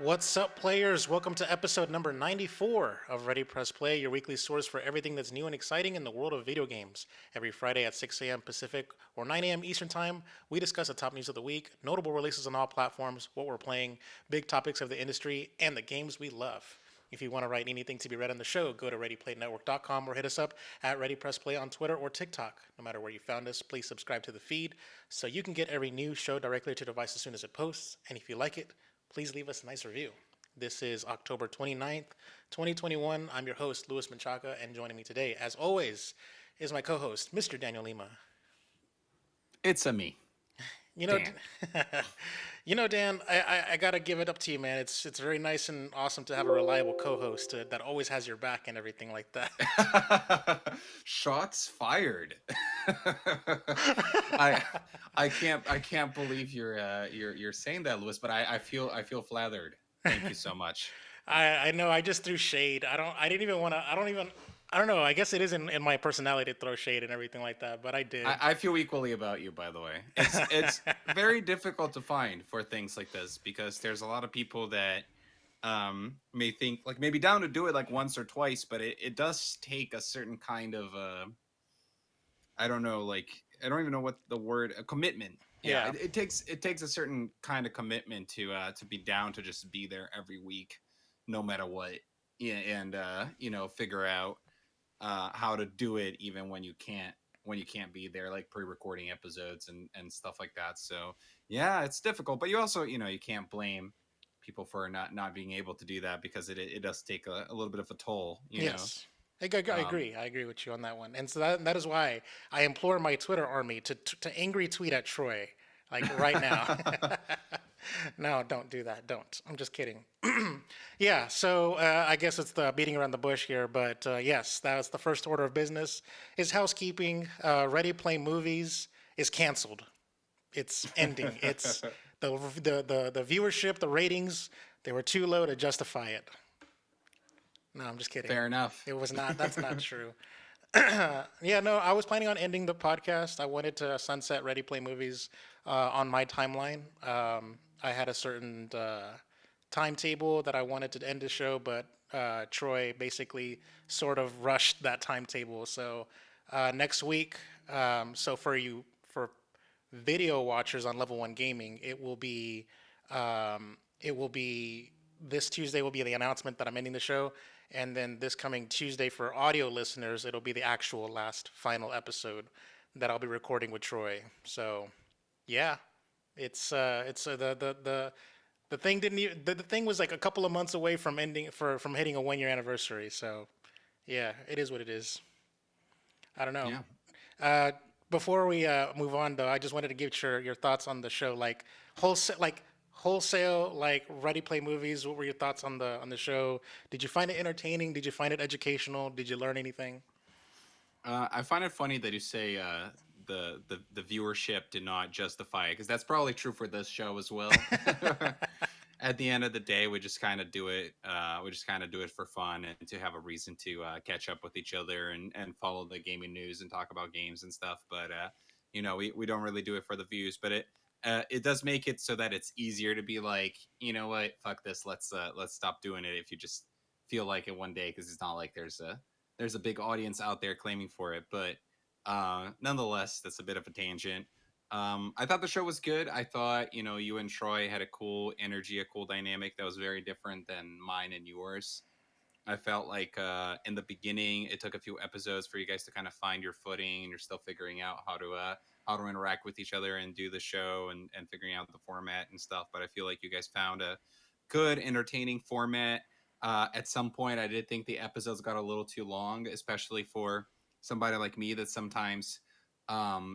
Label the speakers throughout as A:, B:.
A: What's up, players? Welcome to episode number 94 of Ready Press Play, your weekly source for everything that's new and exciting in the world of video games. Every Friday at 6 a.m. Pacific or 9 a.m. Eastern Time, we discuss the top news of the week, notable releases on all platforms, what we're playing, big topics of the industry, and the games we love. If you want to write anything to be read on the show, go to ReadyPlayNetwork.com or hit us up at ReadyPressPlay on Twitter or TikTok. No matter where you found us, please subscribe to the feed so you can get every new show directly to your device as soon as it posts. And if you like it, please leave us a nice review. This is October 29th, 2021. I'm your host, Louis Menchaca, and joining me today, as always, is my co host, Mr. Daniel Lima.
B: It's a me,
A: You know,
B: Dan.
A: Dan, I gotta give it up to you, man. It's very nice and awesome to have a reliable co-host that always has your back and everything like that.
B: Shots fired. I I can't believe you're saying that, Louis. But I feel flattered. Thank you so much.
A: I know I just threw shade. I didn't even want to. I don't know. I guess it is in my personality to throw shade and everything like that, but I did.
B: I feel equally about you, by the way. It's very difficult to find for things like this because there's a lot of people that may think like maybe down to do it like once or twice, but it does take a certain kind of I don't know, like I don't even know what the word a commitment. Yeah,
A: Yeah.
B: it takes a certain kind of commitment to be down to just be there every week, no matter what. Yeah, and figure out how to do it even when you can't be there, like pre-recording episodes and stuff like that. So yeah, it's difficult, but you also you can't blame people for not being able to do that because it does take a little bit of a toll.
A: Yes. I
B: Um,
A: agree. I agree with you on that one. And so that is why I implore my Twitter army to angry tweet at Troy, like right now. No, don't do that. Don't. I'm just kidding. Yeah, so I guess it's the beating around the bush here, but yes, that's the first order of business. Is housekeeping. Ready Play Movies is canceled. It's ending. It's the viewership, the ratings, they were too low to justify it. No, I'm just kidding.
B: Fair enough.
A: It was not. That's not true. Yeah, no, I was planning on ending the podcast. I wanted to sunset Ready Play Movies on my timeline. I had a certain timetable that I wanted to end the show, but Troy basically sort of rushed that timetable. So next week, so for video watchers on Level One Gaming, it will be this Tuesday will be the announcement that I'm ending the show, and then this coming Tuesday for audio listeners, it'll be the actual last final episode that I'll be recording with Troy. So yeah, it's the thing didn't even, the thing was like a couple of months away from ending from hitting a 1 year anniversary. So yeah, it is what it is. I don't know.
B: Yeah.
A: Uh, Before we move on, though, I just wanted to get your thoughts on the show, wholesale, like Ready Play Movies. What were your thoughts on the show? Did you find it entertaining? Did you find it educational? Did you learn anything?
B: I find it funny that you say the viewership did not justify it because that's probably true for this show as well. At the end of the day, we just kind of do it. We just kind of do it for fun and to have a reason to catch up with each other and follow the gaming news and talk about games and stuff. But we don't really do it for the views. But it does make it so that it's easier to be like, you know what, fuck this. Let's stop doing it if you just feel like it one day because it's not like there's a big audience out there claiming for it. But nonetheless, that's a bit of a tangent. I thought the show was good. I thought, you and Troy had a cool energy, a cool dynamic that was very different than mine and yours. I felt like in the beginning, it took a few episodes for you guys to kind of find your footing, and you're still figuring out how to interact with each other and do the show and figuring out the format and stuff. But I feel like you guys found a good, entertaining format. At some point, I did think the episodes got a little too long, especially for somebody like me that sometimes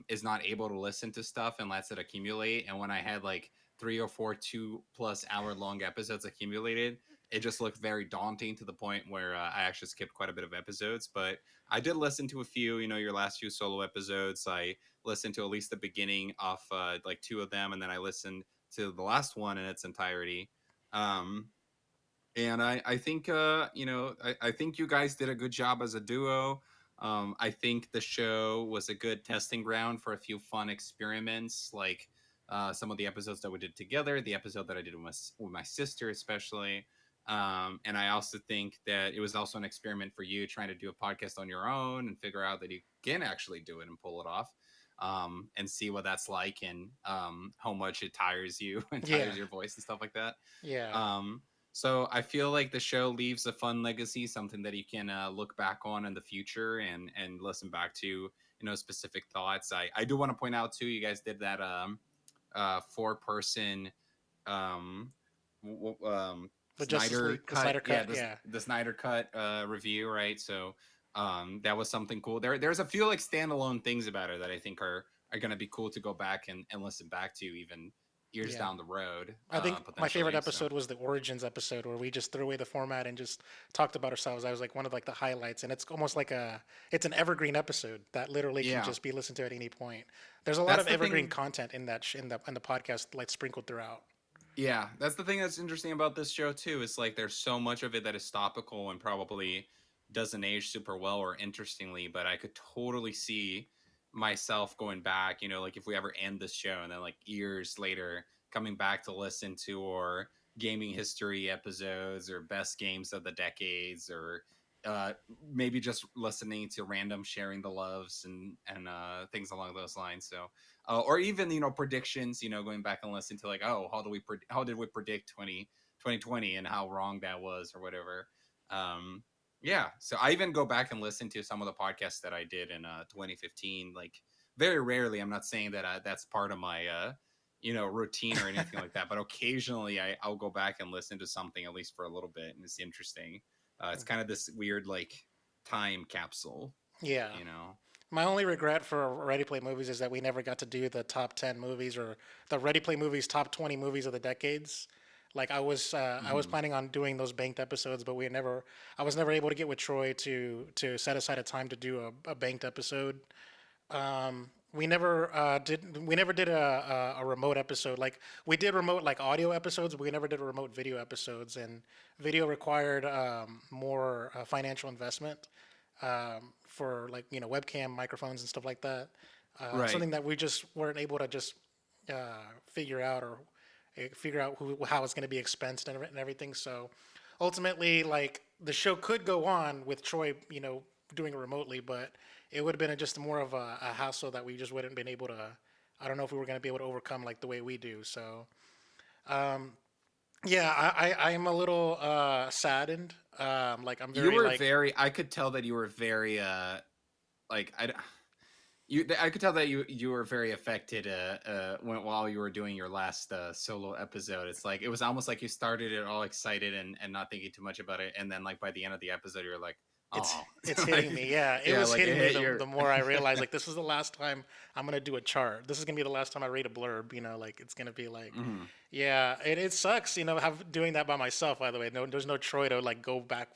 B: is not able to listen to stuff and lets it accumulate. And when I had like 3 or 4 2+ hour long episodes accumulated, it just looked very daunting to the point where I actually skipped quite a bit of episodes. But I did listen to a few, your last few solo episodes. I listened to at least the beginning of like two of them, and then I listened to the last one in its entirety. Um, and I think I think you guys did a good job as a duo. I think the show was a good testing ground for a few fun experiments, like some of the episodes that we did together, the episode that I did with my sister, especially. And I also think that it was also an experiment for you trying to do a podcast on your own and figure out that you can actually do it and pull it off, and see what that's like, and how much it tires you and
A: Yeah.
B: tires your voice and stuff like that.
A: Yeah.
B: Um, so I feel like the show leaves a fun legacy, something that you can look back on in the future and listen back to, specific thoughts. I do want to point out too, you guys did that 4-person um,
A: The Justice
B: Snyder
A: League, the
B: cut.
A: Snyder
B: Yeah,
A: Cut. Yeah.
B: the Snyder cut review, right? So that was something cool. There's a few like standalone things about it that I think are going to be cool to go back and listen back to even years
A: Yeah.
B: down the road,
A: I think my favorite
B: potentially. So
A: episode was the Origins episode where we just threw away the format and just talked about ourselves. That was like one of like the highlights, and it's almost like it's an evergreen episode that literally can
B: yeah,
A: just be listened to at any point. There's a lot
B: that's
A: of
B: the
A: evergreen
B: thing.
A: content in that in the podcast, like sprinkled throughout.
B: Yeah, that's the thing that's interesting about this show too. Is like there's so much of it that is topical and probably doesn't age super well or interestingly, but I could totally see myself going back, like if we ever end this show and then like years later coming back to listen to or gaming history episodes or best games of the decades or uh maybe just listening to random sharing the loves and things along those lines. So or even predictions, going back and listening to like, oh, how did we predict 2020 and how wrong that was or whatever. um yeah, so I even go back and listen to some of the podcasts that I did in 2015, like very rarely. I'm not saying that that's part of my routine or anything like that, but occasionally I'll go back and listen to something at least for a little bit, and it's interesting. It's kind of this weird like time capsule,
A: Yeah.
B: you know.
A: My only regret for Ready Play Movies is that we never got to do the top 10 movies or the Ready Play Movies top 20 movies of the decades. Like I was
B: Mhm.
A: planning on doing those banked episodes, but I was never able to get with Troy to set aside a time to do a banked episode. We never did a remote episode. Like we did remote like audio episodes, but we never did remote video episodes. And video required more financial investment for like webcam microphones and stuff like that.
B: Right.
A: Something that we just weren't able to just figure out or figure out how it's going to be expensed and everything. So ultimately, like the show could go on with Troy, doing it remotely, but it would have been just more of a hassle that we just wouldn't been able to. I don't know if we were going to be able to overcome like the way we do. So yeah, I am a little saddened. Like I'm
B: You
A: very
B: were
A: like
B: very. I could tell that you were very. Like I. You. I could tell that you were very affected. While you were doing your last solo episode, it's like it was almost like you started it all excited and not thinking too much about it, and then like by the end of the episode, you're like,
A: it's
B: oh,
A: it's hitting
B: like
A: me. Yeah, it
B: yeah,
A: was
B: like it
A: hitting me
B: hit
A: the
B: your.
A: more I realized like this is the last time I'm gonna do a chart. This is gonna be the last time I read a blurb. Like it's gonna be like,
B: Mhm.
A: yeah, it sucks. Have doing that by myself. By the way, no, there's no Troy to like go back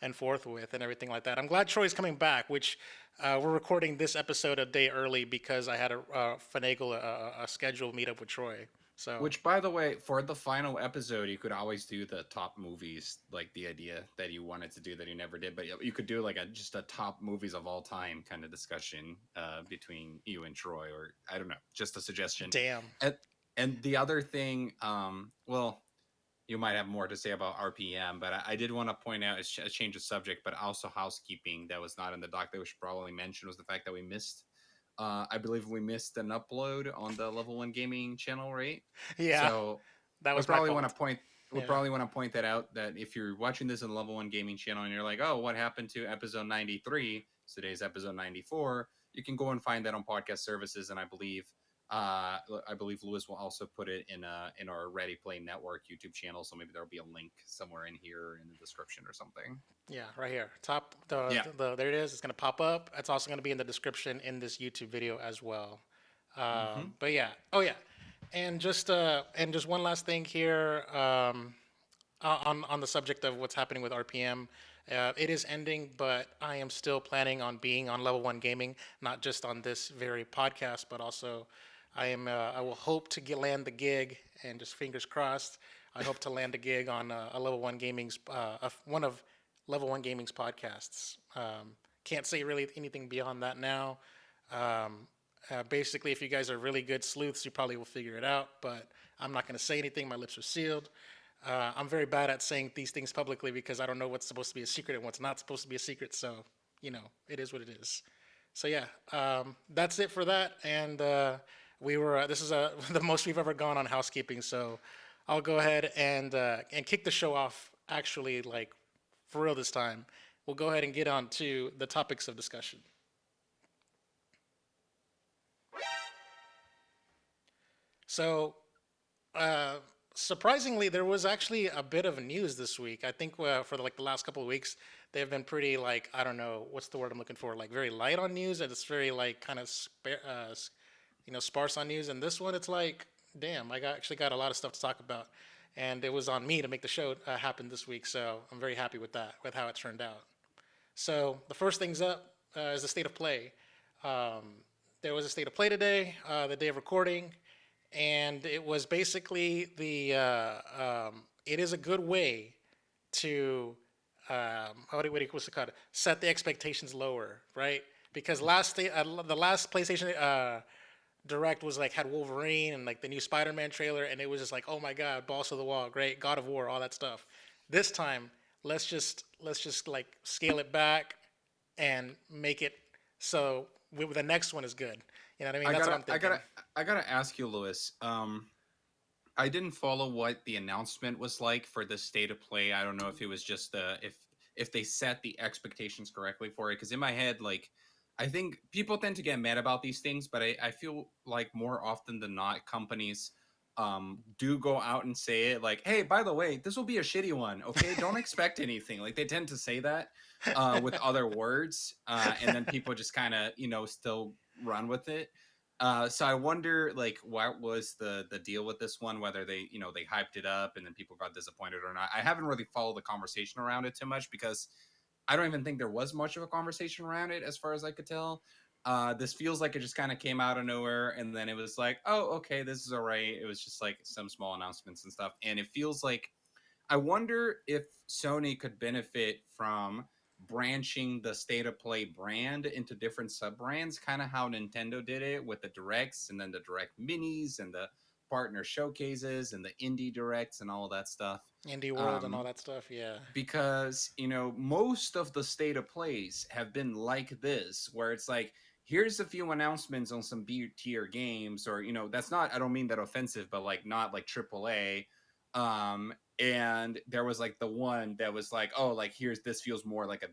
A: and forth with and everything like that. I'm glad Troy's coming back. Which we're recording this episode a day early because I had to finagle a schedule meetup with Troy. So
B: Which, by the way, for the final episode, you could always do the top movies, like the idea that you wanted to do that you never did. But you could do like just a top movies of all time kind of discussion between you and Troy, or I don't know, just a suggestion.
A: damn.
B: And and the other thing, well, you might have more to say about RPM, but I did want to point out a change of subject, but also housekeeping that was not in the doc that we should probably mention was the fact that we missed. I believe we missed an upload on the Level One Gaming channel, right?
A: Yeah,
B: So
A: that
B: we
A: was my
B: probably want to
A: fault.
B: point we
A: Yeah.
B: probably want to point that out, that if you're watching this on the Level One Gaming channel and you're like, oh, what happened to episode 93? Today's episode 94. You can go and find that on podcast services, and I believe Lewis will also put it in our Ready Play Network YouTube channel. So maybe there'll be a link somewhere in here in the description or something.
A: Yeah, right here. Top
B: Yeah.
A: there it is. It's gonna pop up. It's also gonna be in the description in this YouTube video as well.
B: Mm-hmm.
A: But yeah, oh yeah, and just one last thing here on the subject of what's happening with RPM. It is ending, but I am still planning on being on Level One Gaming, not just on this very podcast, but also I will hope to land the gig, and just fingers crossed. I hope to land a gig on a Level One Gaming's one of Level One Gaming's podcasts. Can't say really anything beyond that now. Um, Basically, if you guys are really good sleuths, you probably will figure it out. But I'm not going to say anything. My lips are sealed. I'm very bad at saying these things publicly because I don't know what's supposed to be a secret and what's not supposed to be a secret. So, it is what it is. So yeah, that's it for that. And we were. This is the most we've ever gone on housekeeping. So I'll go ahead and kick the show off. Actually, like for real this time, we'll go ahead and get on to the topics of discussion. So uh, surprisingly, there was actually a bit of news this week. I think for like the last couple of weeks, they've been pretty like I don't know what's the word I'm looking for, like very light on news, and it's very like kind of sparse on news. And this one, it's like, damn, actually got a lot of stuff to talk about, and it was on me to make the show happen this week. So I'm very happy with that, with how it turned out. So the first things up is the state of play. Um, there was a state of play today, the day of recording, and it was basically it is a good way to what's it called? Set the expectations lower, right? Because the last PlayStation Direct was like had Wolverine and like the new Spider-Man trailer, and it was just like, oh my god, balls to the wall, great, God of War, all that stuff. This time, let's just like scale it back and make it so the next one is good. You know what I mean?
B: I
A: That's what
B: gotta,
A: I'm
B: I
A: thinking.
B: gotta, I gotta ask you, Lewis. I didn't follow what the announcement was like for the state of play. I don't know if it was just if they set the expectations correctly for it. Because in my head, like I think people tend to get mad about these things, but I feel like more often than not, companies do go out and say it like, hey, by the way, this will be a shitty one. Okay, don't expect anything. Like they tend to say that with other words, and then people just kind of still run with it. So I wonder, like, what was the deal with this one? Whether they, they hyped it up and then people got disappointed or not. I haven't really followed the conversation around it too much because I don't even think there was much of a conversation around it, as far as I could tell. This feels like it just kind of came out of nowhere, and then it was like, oh, okay, this is all right. It was just like some small announcements and stuff, and it feels like I wonder if Sony could benefit from branching the State of Play brand into different sub brands, kind of how Nintendo did it with the directs and then the direct minis and the partner showcases and the indie directs and all of that stuff.
A: Indie World and all
B: Um,
A: that stuff. Yeah.
B: because most of the State of Plays have been like this, where it's like, here's a few announcements on some B tier games, or that's not, I don't mean that offensive, but like not like AAA. And there was like the one that was like, oh, like here's, this feels more like a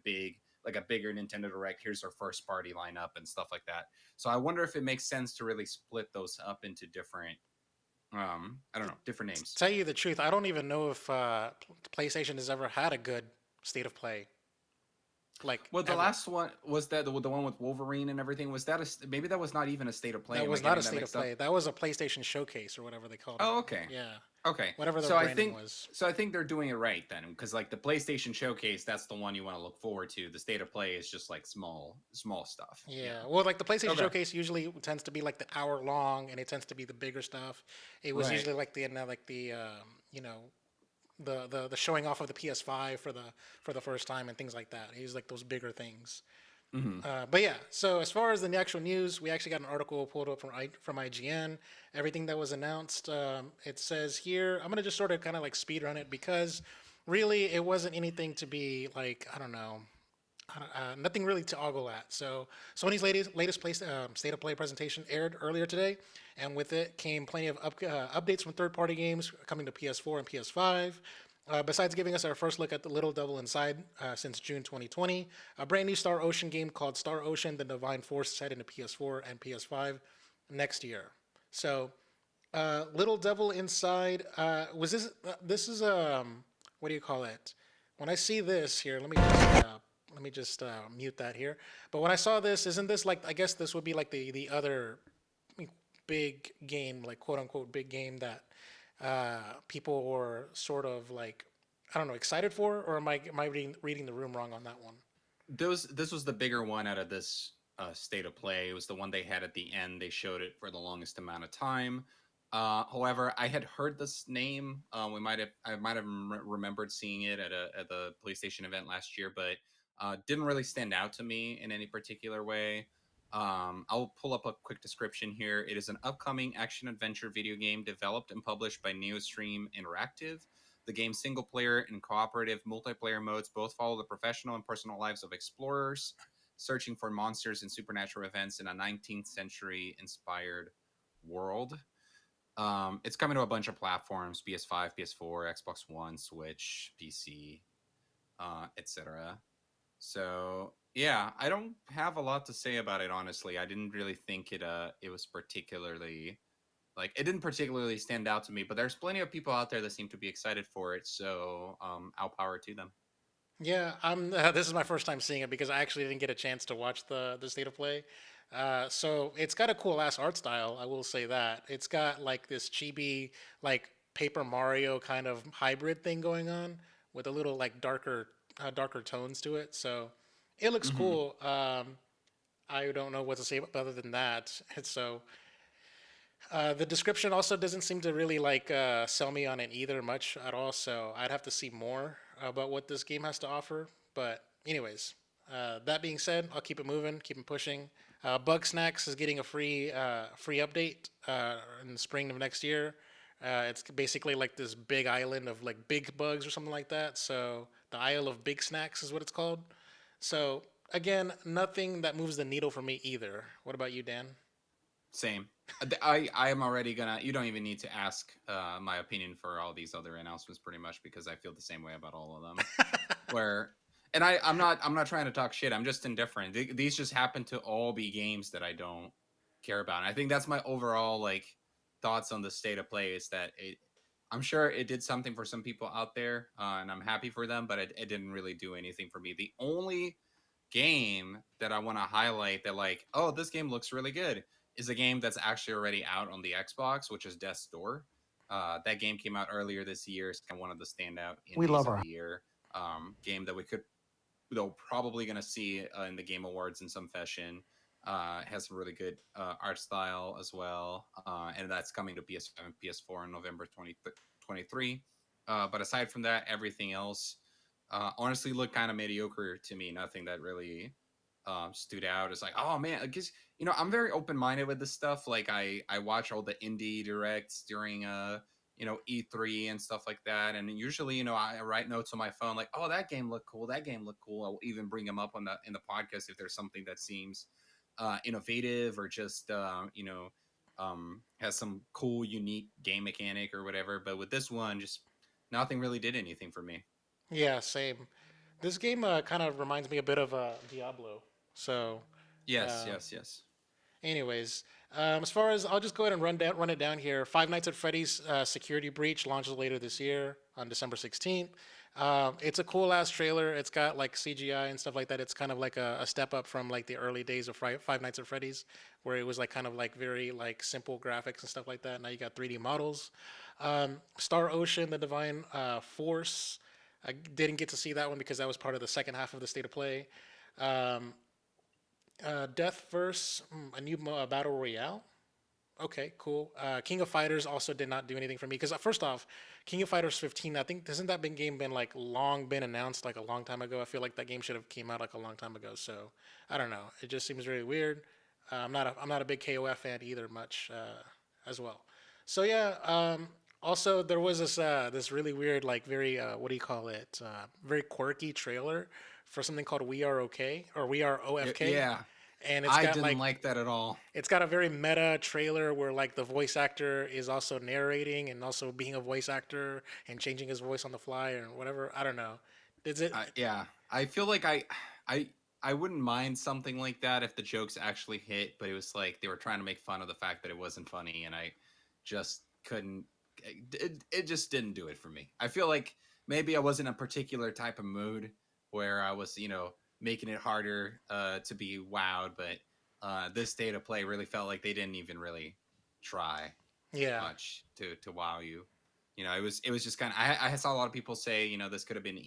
B: bigger Nintendo Direct. Here's our first party lineup and stuff like that. So I wonder if it makes sense to really split those up into different, I don't know, different names.
A: Tell you the truth, I don't even know if PlayStation has ever had a good state of play, like
B: Well, the
A: ever.
B: last one was that the one with Wolverine and everything. Was that maybe that was not even a state of play?
A: That
B: Am I
A: was not a
B: getting that
A: state of
B: mixed up?
A: play. That was a PlayStation Showcase or whatever they called it.
B: Oh, okay,
A: Yeah,
B: okay.
A: whatever the
B: So I
A: branding
B: think
A: was.
B: they're doing it right then, because like the PlayStation Showcase, that's the one you want to look forward to. The state of play is just like small stuff. Yeah.
A: Yeah, well, like the PlayStation
B: Okay.
A: Showcase usually tends to be like the hour long, and it tends to be the bigger stuff. It was
B: Right.
A: usually like the you know the showing off of the PS5 for the first time and things like that. It was like those bigger things.
B: Hmm.
A: But yeah, so as far as the actual news, we actually got an article pulled up from IGN. Everything that was announced, it says here. I'm gonna just sort of kind of like speed run it because really it wasn't anything to be like I don't know. Nothing really to ogle at. So Sony's latest state of play presentation aired earlier today, and with it came plenty of updates from third-party games coming to PS4 and PS5. Besides giving us our first look at the Little Devil Inside since June 2020, a brand new Star Ocean game called Star Ocean: The Divine Force set into PS4 and PS5 next year. So, Little Devil Inside was this? This is what do you call it? When I see this here, let me just mute that here. But when I saw this, isn't this like I guess this would be like the other big game, like quote unquote big game that people were sort of like I don't know excited for, or am I reading the room wrong on that one?
B: This was the bigger one out of this state of play. It was the one they had at the end. They showed it for the longest amount of time. However, I had heard this name. I might have remembered seeing it at the PlayStation event last year, but didn't really stand out to me in any particular way. I'll pull up a quick description here. It is an upcoming action adventure video game developed and published by NeoStream Interactive. The game's single player and cooperative multiplayer modes both follow the professional and personal lives of explorers searching for monsters and supernatural events in a 19th century inspired world. It's coming to a bunch of platforms: PS5, PS4, Xbox One, Switch, PC, etc. So yeah, I don't have a lot to say about it, honestly. I didn't really think it was particularly, like, it didn't particularly stand out to me, but there's plenty of people out there that seem to be excited for it, so I'll power to them.
A: Yeah, I'm. This is my first time seeing it because I actually didn't get a chance to watch the state of play. So it's got a cool ass art style. I will say that it's got like this chibi, like Paper Mario kind of hybrid thing going on with a little like darker tones to it. So it looks
B: Hmm.
A: cool. I don't know what to say other than that. So the description also doesn't seem to really like sell me on it either much at all. So I'd have to see more about what this game has to offer. But anyways, that being said, I'll keep it moving, keep it pushing. Bug Snacks is getting a free update in the spring of next year. It's basically like this big island of like big bugs or something like that. So the Isle of Big Snacks is what it's called. So again, nothing that moves the needle for me either. What about you, Dan?
B: Same. I am already gonna. You don't even need to ask my opinion for all these other announcements, pretty much, because I feel the same way about all of them. Where, and I'm not trying to talk shit. I'm just indifferent. These just happen to all be games that I don't care about. And I think that's my overall, like, thoughts on the state of play is that I'm sure it did something for some people out there, and I'm happy for them, but it didn't really do anything for me. The only game that I want to highlight that, like, oh, this game looks really good, is a game that's actually already out on the Xbox, which is Death's Door. That game came out earlier this year. It's kind of one of the standout
C: We
B: indies
C: love
B: of
C: our
B: the year. Game that we could, though, probably going to see in the Game Awards in some fashion. Has some really good art style as well, and that's coming to PS5 and PS4 in November 2023. But aside from that, everything else honestly looked kind of mediocre to me. Nothing that really stood out. It's like, oh man, because I'm very open minded with this stuff. Like I watch all the indie directs during E3 and stuff like that, and usually I write notes on my phone like, oh, that game looked cool, that game looked cool. I'll even bring them up on the in the podcast if there's something that seems innovative or just has some cool unique game mechanic or whatever. But with this one, just nothing really did anything for me.
A: Yeah, same. This game kind of reminds me a bit of Diablo. So,
B: Yes,
A: uh,
B: yes, yes.
A: anyways, as far as I'll just go ahead and run it down here. Five Nights at Freddy's Security Breach launches later this year on December 16th. It's a cool ass trailer. It's got like CGI and stuff like that. It's kind of like a step up from like the early days of Five Nights at Freddy's, where it was like kind of like very like simple graphics and stuff like that. Now you got 3D models. Star Ocean: The Divine Force. I didn't get to see that one because that was part of the second half of the state of play. Um, Death Verse, a new battle royale. Okay, cool. King of Fighters also did not do anything for me because first off, King of Fighters 15. I think hasn't that game been like long been announced like a long time ago? I feel like that game should have came out like a long time ago. So I don't know. It just seems really weird. I'm not a big KOF fan either much as well. So yeah. Also, there was this really weird like very what do you call it? Very quirky trailer for something called We Are Okay or We Are OFK,
B: Yeah,
A: and
B: I didn't like that at all.
A: it's got a very meta trailer where like the voice actor is also narrating and also being a voice actor and changing his voice on the fly or whatever. I don't know. Is it?
B: Yeah, I feel like I I wouldn't mind something like that if the jokes actually hit, but it was like they were trying to make fun of the fact that it wasn't funny, and I just couldn't. It just didn't do it for me. I feel like maybe I was in a particular type of mood where I was, making it harder to be wowed, but this state of play really felt like they didn't even really try
A: Yeah,
B: much to wow you. It was just kind of. I saw a lot of people say, this could have been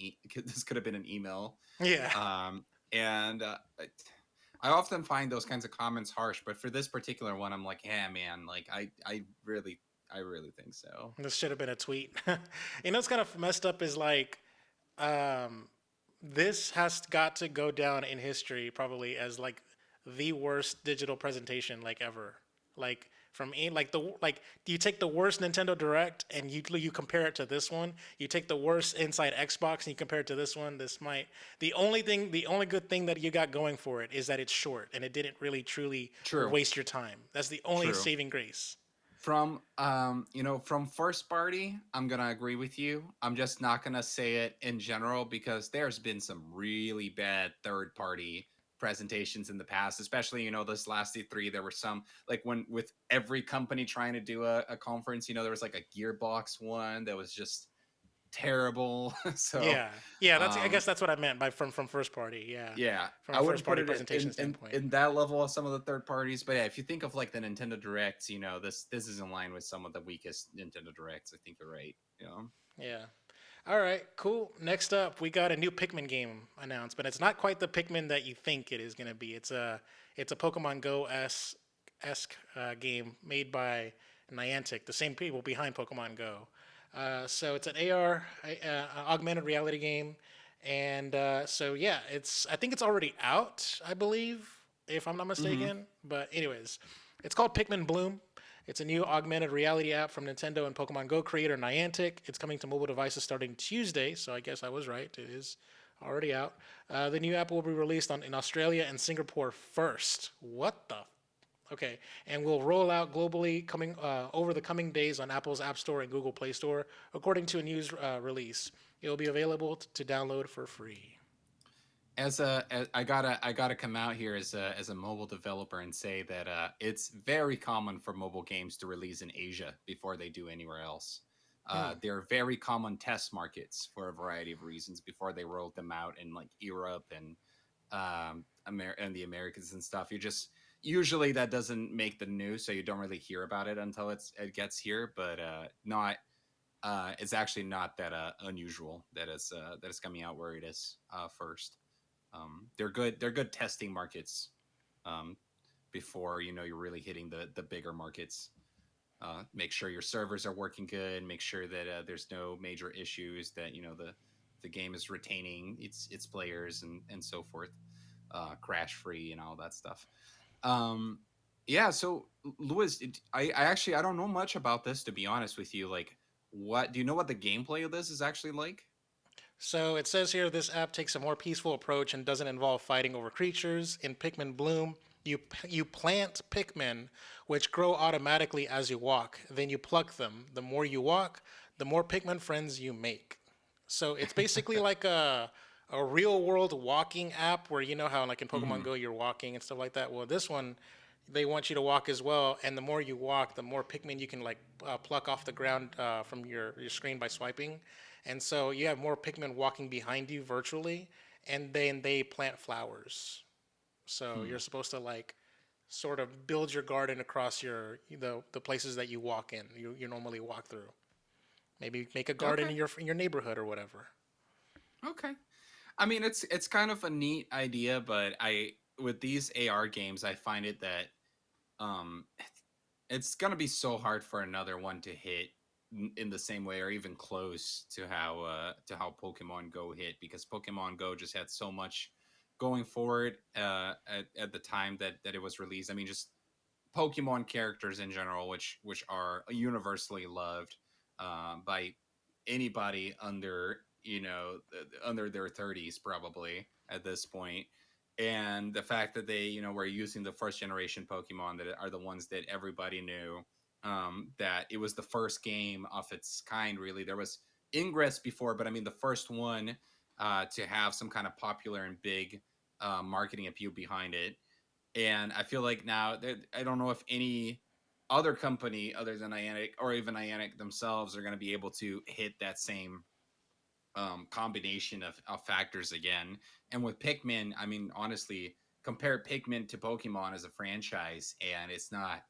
B: this could have been an email,
A: yeah.
B: and I often find those kinds of comments harsh. But for this particular one, I'm like, yeah, man, like I really think so.
A: This should have been a tweet. What's kind of messed up is like, um, this has got to go down in history probably as like the worst digital presentation like ever. Like from like the like you take the worst Nintendo Direct and you compare it to this one. You take the worst Inside Xbox and you compare it to this one. This might the only good thing that you got going for it is that it's short and it didn't really truly
B: True,
A: waste your time. That's the only
B: true.
A: saving grace.
B: From from first party, I'm gonna agree with you. I'm just not gonna say it in general because there's been some really bad third party presentations in the past, especially this last E3. There were some, like, when with every company trying to do a conference. There was like a Gearbox one that was just terrible. So
A: Yeah, yeah. That's I
B: um
A: guess that's what I meant by from first party. Yeah,
B: yeah,
A: from
B: I
A: a first
B: wouldn't put
A: party
B: it
A: presentation
B: in
A: standpoint.
B: in that level of some of the third parties, but yeah, if you think of like the Nintendo Directs, this is in line with some of the weakest Nintendo Directs. I think you're right.
A: Yeah. All right, cool. Next up, we got a new Pikmin game announced, but it's not quite the Pikmin that you think it is going to be. It's a Pokemon Go esque game made by Niantic, the same people behind Pokemon Go. So it's an AR augmented reality game, and so yeah, it's I think it's already out, I believe, if I'm not
B: Mm-hmm.
A: mistaken. But anyways, it's called Pikmin Bloom. It's a new augmented reality app from Nintendo and Pokemon Go creator Niantic. It's coming to mobile devices starting Tuesday, so I guess I was right. It is already out. The new app will be released in Australia and Singapore first. What the? Okay, and will roll out globally coming over the coming days on Apple's App Store and Google Play Store, according to a news release. It will be available to download for free.
B: I gotta come out here as a mobile developer and say that it's very common for mobile games to release in Asia before they do anywhere else.
A: Hmm.
B: They're very common test markets for a variety of reasons before they rolled them out in like Europe and and the Americans and stuff. You just usually that doesn't make the news, so you don't really hear about it until it gets here. But not it's actually not that unusual that it's coming out where it is first. They're good. They're good testing markets um, before you're really hitting the bigger markets. Make sure your servers are working good. Make sure that there's no major issues. That the game is retaining its players and so forth. Crash free and all that stuff. Um, yeah. So Louis, I actually I don't know much about this, to be honest with you. Like, what do you know what the gameplay of this is actually like?
A: So it says here this app takes a more peaceful approach and doesn't involve fighting over creatures. In Pikmin Bloom, you plant Pikmin, which grow automatically as you walk. Then you pluck them. The more you walk, the more Pikmin friends you make. So it's basically like a real world walking app where you know how like in Pokemon
B: Hmm.
A: Go you're walking and stuff like that. Well, this one they want you to walk as well, and the more you walk, the more Pikmin you can like pluck off the ground from your screen by swiping, and so you have more Pikmin walking behind you virtually, and then they plant flowers. So
B: Hmm.
A: you're supposed to like sort of build your garden across the places that you walk in. You normally walk through. Maybe make a garden
B: Okay.
A: in your neighborhood or whatever.
B: Okay. I mean, it's kind of a neat idea, but I with these AR games, I find it that um it's gonna be so hard for another one to hit in the same way or even close to how Pokemon Go hit, because Pokemon Go just had so much going for it at the time that it was released. I mean, just Pokemon characters in general, which are universally loved by anybody under under their 30s probably at this point. And the fact that they were using the first generation Pokemon that are the ones that everybody knew, that it was the first game of its kind. Really, there was Ingress before, but I mean the first one to have some kind of popular and big marketing appeal behind it. And I feel like now I don't know if any other company other than Niantic or even Niantic themselves are going to be able to hit that same combination of factors again. And with Pikmin, I mean, honestly, compare Pikmin to Pokemon as a franchise, and it's not.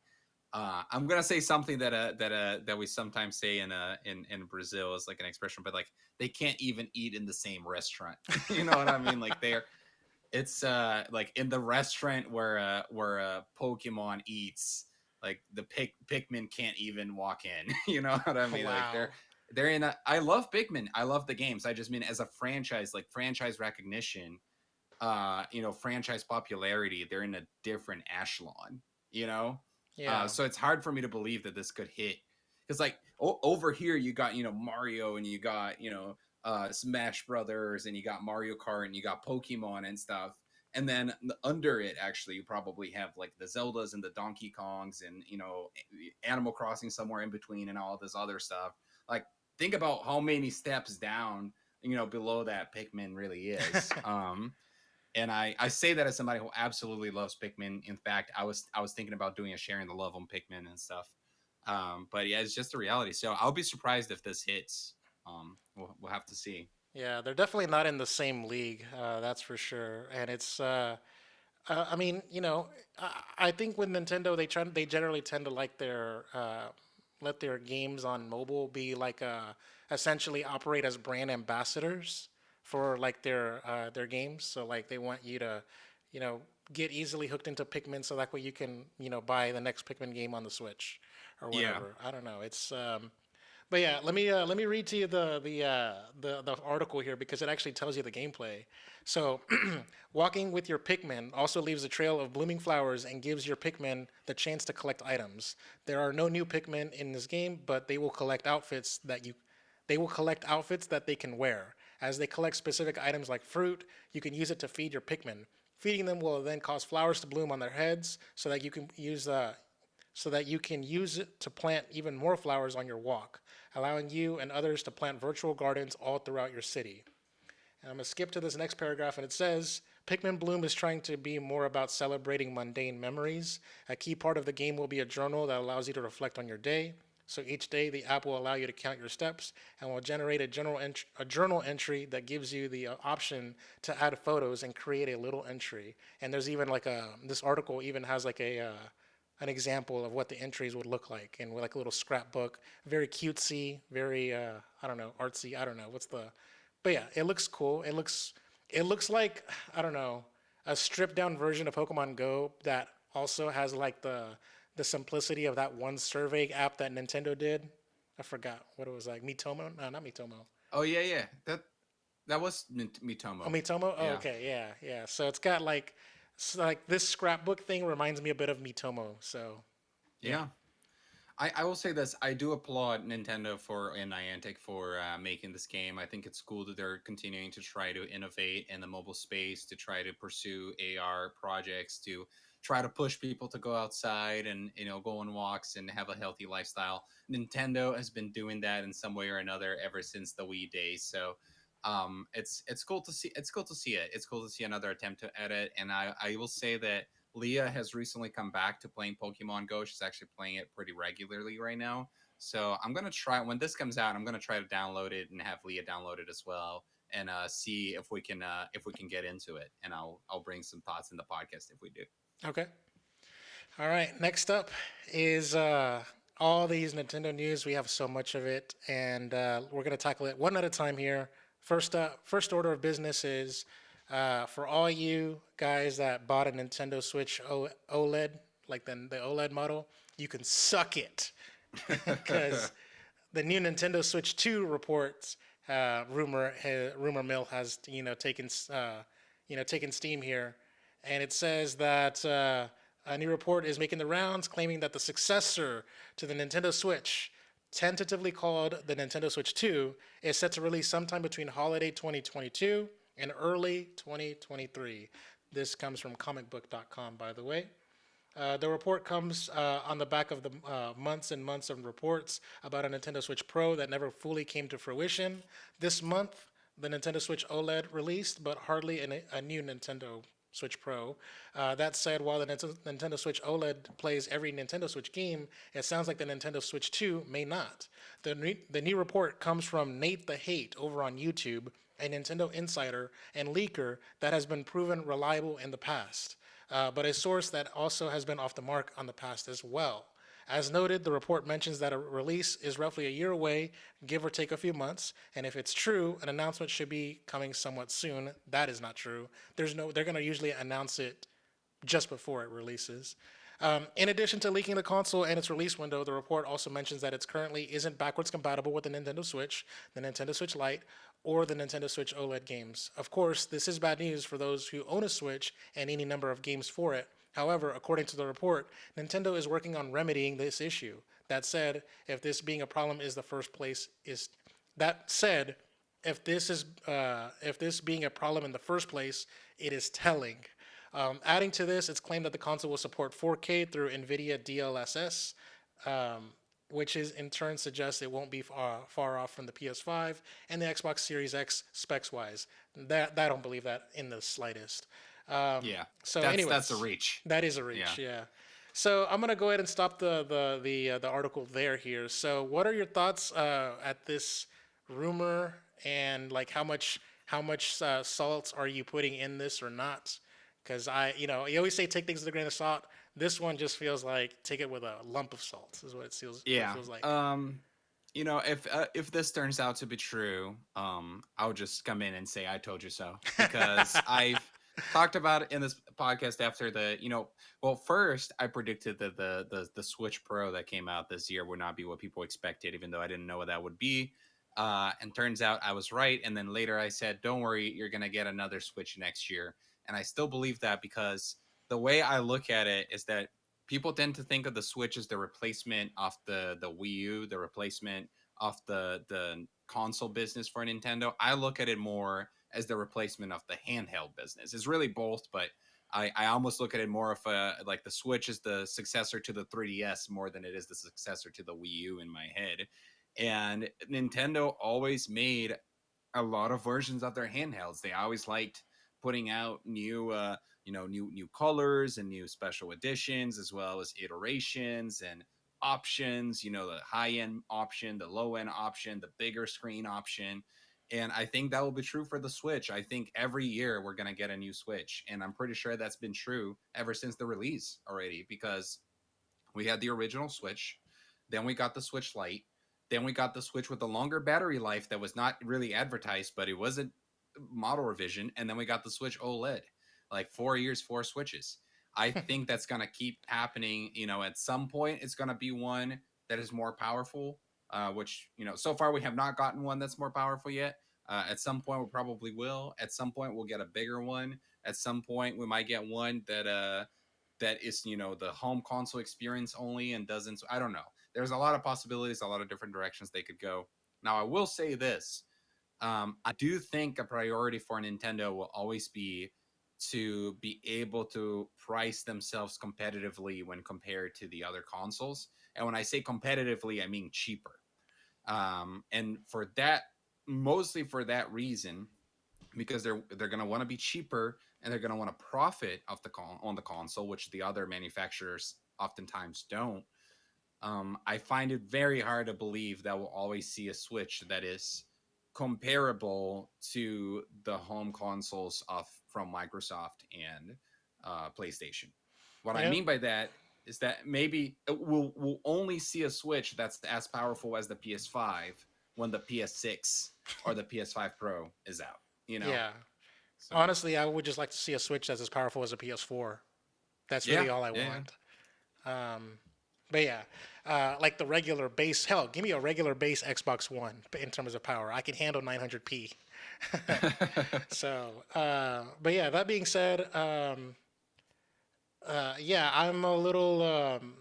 B: I'm gonna say something that we sometimes say in Brazil is like an expression, but like they can't even eat in the same restaurant. You know what I mean? Like it's like in the restaurant where Pokemon eats, like the Pikmin can't even walk in. You know what I mean? Like
A: Wow.
B: they're in a. I love Pikmin. I love the games. I just mean as a franchise, like franchise recognition. franchise popularity, they're in a different echelon, you know?
A: Yeah.
B: So it's hard for me to believe that this could hit. Because, like, over here, you got, Mario, and you got, Smash Brothers, and you got Mario Kart, and you got Pokemon and stuff. And then under it, actually, you probably have, like, the Zeldas and the Donkey Kongs and, Animal Crossing somewhere in between and all this other stuff. Like, think about how many steps down, below that Pikmin really is. And I say that as somebody who absolutely loves Pikmin. In fact, I was thinking about doing a sharing the love on Pikmin and stuff. But yeah, it's just the reality. So I'll be surprised if this hits. We'll have to see.
A: Yeah, they're definitely not in the same league. That's for sure. And it's I mean, I think with Nintendo, they generally tend to like let their games on mobile be like essentially operate as brand ambassadors for like their games. So like they want you to, you know, get easily hooked into Pikmin, so that way you can buy the next Pikmin game on the Switch or
B: Yeah.
A: whatever. I don't know. It's but yeah, let me read to you the article here because it actually tells you the gameplay. So, walking with your Pikmin also leaves a trail of blooming flowers and gives your Pikmin the chance to collect items. There are no new Pikmin in this game, but they will collect outfits that they can wear. As they collect specific items like fruit, you can use it to feed your Pikmin. Feeding them will then cause flowers to bloom on their heads, so that you can use it to plant even more flowers on your walk, allowing you and others to plant virtual gardens all throughout your city. And I'm going to skip to this next paragraph, and it says Pikmin Bloom is trying to be more about celebrating mundane memories. A key part of the game will be a journal that allows you to reflect on your day. So each day, the app will allow you to count your steps and will generate a journal entry that gives you the option to add photos and create a little entry. And there's even like this article even has like an example of what the entries would look like, and with like a little scrapbook, very cutesy, very I don't know, artsy. I don't know what's the, but yeah, it looks cool. It looks like, I don't know, a stripped down version of Pokemon Go that also has like the simplicity of that one survey app that Nintendo did. I forgot what it was like. Mitomo? No, not Mitomo.
B: Oh yeah, yeah. That was
A: Oh,
B: Mitomo.
A: Mitomo. Oh,
B: Yeah.
A: okay, yeah, yeah. So it's got like this scrapbook thing reminds me a bit of Mitomo. So yeah.
B: Yeah. I will say this. I do applaud Nintendo and Niantic for making this game. I think it's cool that they're continuing to try to innovate in the mobile space, to try to pursue AR projects, to try to push people to go outside and go on walks and have a healthy lifestyle. Nintendo has been doing that in some way or another ever since the Wii days. So it's cool to see. It's cool to see it. It's cool to see another attempt to edit. And I will say that Leah has recently come back to playing Pokemon Go. She's actually playing it pretty regularly right now. So I'm gonna try when this comes out. I'm gonna try to download it and have Leah download it as well, and see if we can get into it. And I'll bring some thoughts in the podcast if we do.
A: Okay. All right. Next up is all these Nintendo news. We have so much of it, and we're gonna tackle it one at a time here. First order of business is for all you guys that bought a Nintendo Switch OLED, like the OLED model, you can suck it because the new Nintendo Switch 2 reports rumor mill has taken steam here, and it says that a new report is making the rounds, claiming that the successor to the Nintendo Switch, tentatively called the Nintendo Switch 2, is set to release sometime between holiday 2022 and early 2023. This comes from comicbook.com, by the way. The report comes on the back of the months and months of reports about a Nintendo Switch Pro that never fully came to fruition. This month, the Nintendo Switch OLED released, but hardly a new Nintendo Switch Pro. That said, while the Nintendo Switch OLED plays every Nintendo Switch game, it sounds like the Nintendo Switch 2 may not. The new report comes from Nate the Hate over on YouTube, a Nintendo insider and leaker that has been proven reliable in the past, but a source that also has been off the mark on the past as well. As noted, the report mentions that a release is roughly a year away, give or take a few months, and if it's true, an announcement should be coming somewhat soon. That is not true. They're going to usually announce it just before it releases. In addition to leaking the console and its release window, the report also mentions that it currently isn't backwards compatible with the Nintendo Switch, the Nintendo Switch Lite, or the Nintendo Switch OLED games. Of course, this is bad news for those who own a Switch and any number of games for it. However, according to the report, Nintendo is working on remedying this issue. That said, if this being a problem is the first place is that said, if this being a problem in the first place, it is telling. Adding to this, it's claimed that the console will support 4K through NVIDIA DLSS, um, which is in turn suggests it won't be far off from the PS5 and the Xbox Series X specs wise. That I don't believe that in the slightest.
B: Yeah,
A: So,
B: that's a
A: anyways,
B: reach.
A: that is a
B: Yeah.
A: reach. Yeah. So I'm gonna go ahead and stop the article there here. So what are your thoughts at this rumor and like how much salt are you putting in this or not? Because you always say take things with a grain of salt. This one just feels like take it with a lump of salt is what it feels
B: Yeah.
A: like.
B: If this turns out to be true, I'll just come in and say I told you so, because I've talked about it in this podcast after well, first I predicted that the Switch Pro that came out this year would not be what people expected, even though I didn't know what that would be. And turns out I was right. And then later I said, don't worry, you're gonna get another Switch next year. And I still believe that, because the way I look at it is that people tend to think of the Switch as the replacement of the Wii U, the replacement of the console business for Nintendo. I look at it more as the replacement of the handheld business. It's really both, but I almost look at it more of a like the Switch is the successor to the 3DS more than it is the successor to the Wii U in my head. And Nintendo always made a lot of versions of their handhelds. They always liked putting out new colors and new special editions, as well as iterations and options. The high end option, the low end option, the bigger screen option. And I think that will be true for the Switch. I think every year we're going to get a new Switch. And I'm pretty sure that's been true ever since the release already, because we had the original Switch, then we got the Switch Lite, then we got the Switch with the longer battery life that was not really advertised, but it was a model revision, and then we got the Switch OLED. Like 4 years, four Switches. I think that's gonna keep happening. At some point, it's gonna be one that is more powerful. Which so far we have not gotten one that's more powerful yet. At some point, we probably will. At some point, we'll get a bigger one. At some point, we might get one that is the home console experience only and doesn't. I don't know. There's a lot of possibilities, a lot of different directions they could go. Now I will say this: I do think a priority for Nintendo will always be to be able to price themselves competitively when compared to the other consoles. And when I say competitively, I mean cheaper. And for that, mostly for that reason, because they're going to want to be cheaper, and they're going to want to profit off on the console, which the other manufacturers oftentimes don't. I find it very hard to believe that we'll always see a Switch that is comparable to the home consoles of from Microsoft and PlayStation. What I
A: Yeah.
B: mean by that is that maybe we'll only see a Switch that's as powerful as the PS5 when the PS6 or the PS5 Pro is out. You know,
A: Yeah.
B: so
A: Honestly, I would just like to see a Switch that's as powerful as a PS4. That's
B: yeah,
A: really all I
B: yeah, yeah.
A: want. Um, but yeah, like the regular base. Hell, give me a regular base Xbox One in terms of power. I can handle 900p. So, but yeah. That being said, yeah, I'm a little,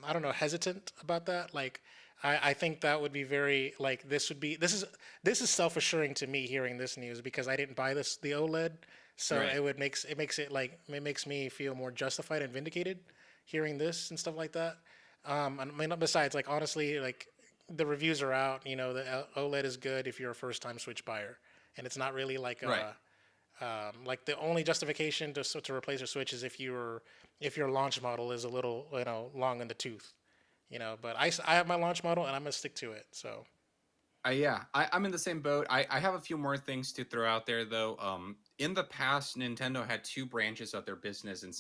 A: I don't know, hesitant about that. Like, I think that would be very like this is self assuring to me hearing this news because I didn't buy the OLED, so
B: Right.
A: it makes it like it makes me feel more justified and vindicated hearing this and stuff like that. And I mean, besides, like honestly, like the reviews are out. The OLED is good if you're a first time Switch buyer, and it's not really
B: Right.
A: like the only justification to replace your Switch is if your launch model is a little long in the tooth, But I have my launch model and I'm gonna stick to it. So
B: Yeah, I'm in the same boat. I have a few more things to throw out there, though. In the past, Nintendo had two branches of their business, and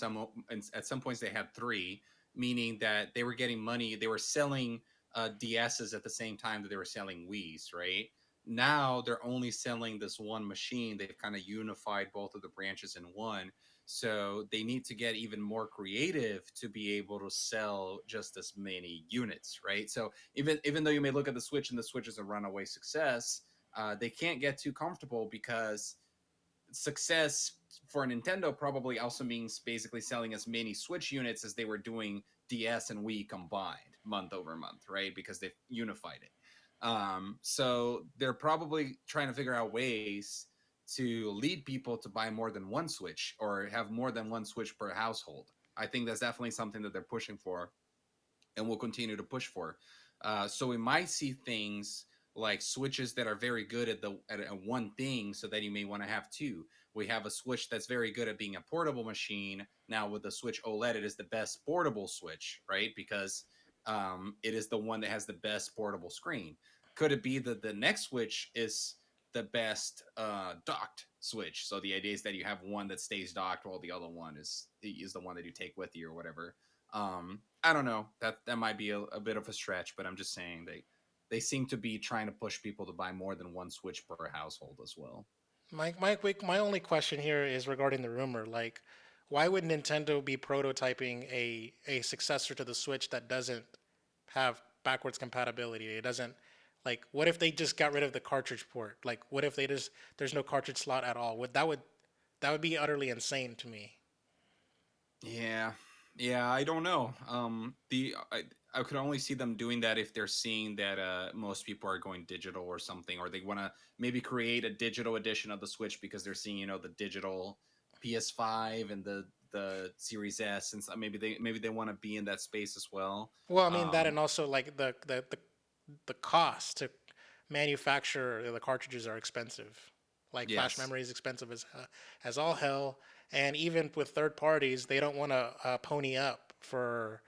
B: at some points they had three, meaning that they were getting money. They were selling DSs at the same time that they were selling Wii's, right? Now they're only selling this one machine. They've kind of unified both of the branches in one. So they need to get even more creative to be able to sell just as many units, right? So even though you may look at the Switch and the Switch is a runaway success, they can't get too comfortable because success for Nintendo probably also means basically selling as many Switch units as they were doing DS and Wii combined month over month, right? Because they've unified it. So they're probably trying to figure out ways to lead people to buy more than one Switch or have more than one Switch per household. I think that's definitely something that they're pushing for and will continue to push for. So we might see things like switches that are very good at one thing, so that you may want to have two. We have a Switch that's very good at being a portable machine. Now with the Switch OLED, it is the best portable Switch, right? Because it is the one that has the best portable screen. Could it be that the next Switch is the best docked Switch? So the idea is that you have one that stays docked while the other one is the one that you take with you or whatever. I don't know. That might be a bit of a stretch, but I'm just saying they seem to be trying to push people to buy more than one Switch per household as well.
A: My only question here is regarding the rumor. Like, why would Nintendo be prototyping a successor to the Switch that doesn't have backwards compatibility? It doesn't, like, what if they just got rid of the cartridge port? Like, what if they just there's no cartridge slot at all? Would that would be utterly insane to me.
B: Yeah, yeah, I don't know. I could only see them doing that if they're seeing that most people are going digital or something, or they want to maybe create a digital edition of the Switch because they're seeing the digital PS5 and the Series S, and so maybe they want to be in that space as well.
A: Well, I mean that,
B: Um,
A: and also like the cost to manufacture the cartridges are expensive. Like flash
B: yes.
A: memory is expensive as all hell, and even with third parties, they don't want to pony up for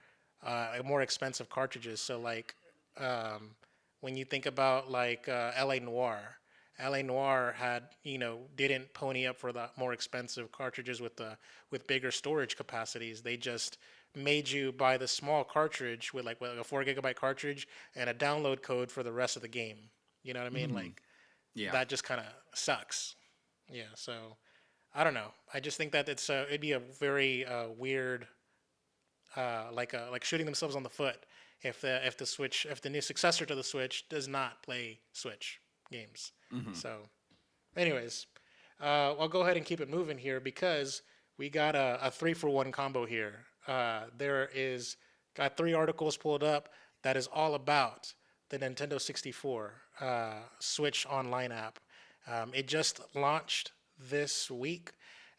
A: more expensive cartridges. So like um, when you think about like LA Noir had didn't pony up for the more expensive cartridges with bigger storage capacities. They just made you buy the small cartridge with a 4 GB cartridge and a download code for the rest of the game. You know what I mean?
B: Mhm.
A: Like
B: Yeah.
A: that just kind of sucks. Yeah. So I don't know. I just think that it'd be a very weird like shooting themselves on the foot if the new successor to the Switch does not play Switch games.
B: Hmm.
A: So anyways, I'll go ahead and keep it moving here because we got a 3-for-1 combo here. There is got 3 articles pulled up that is all about the Nintendo 64 Switch Online app. It just launched this week.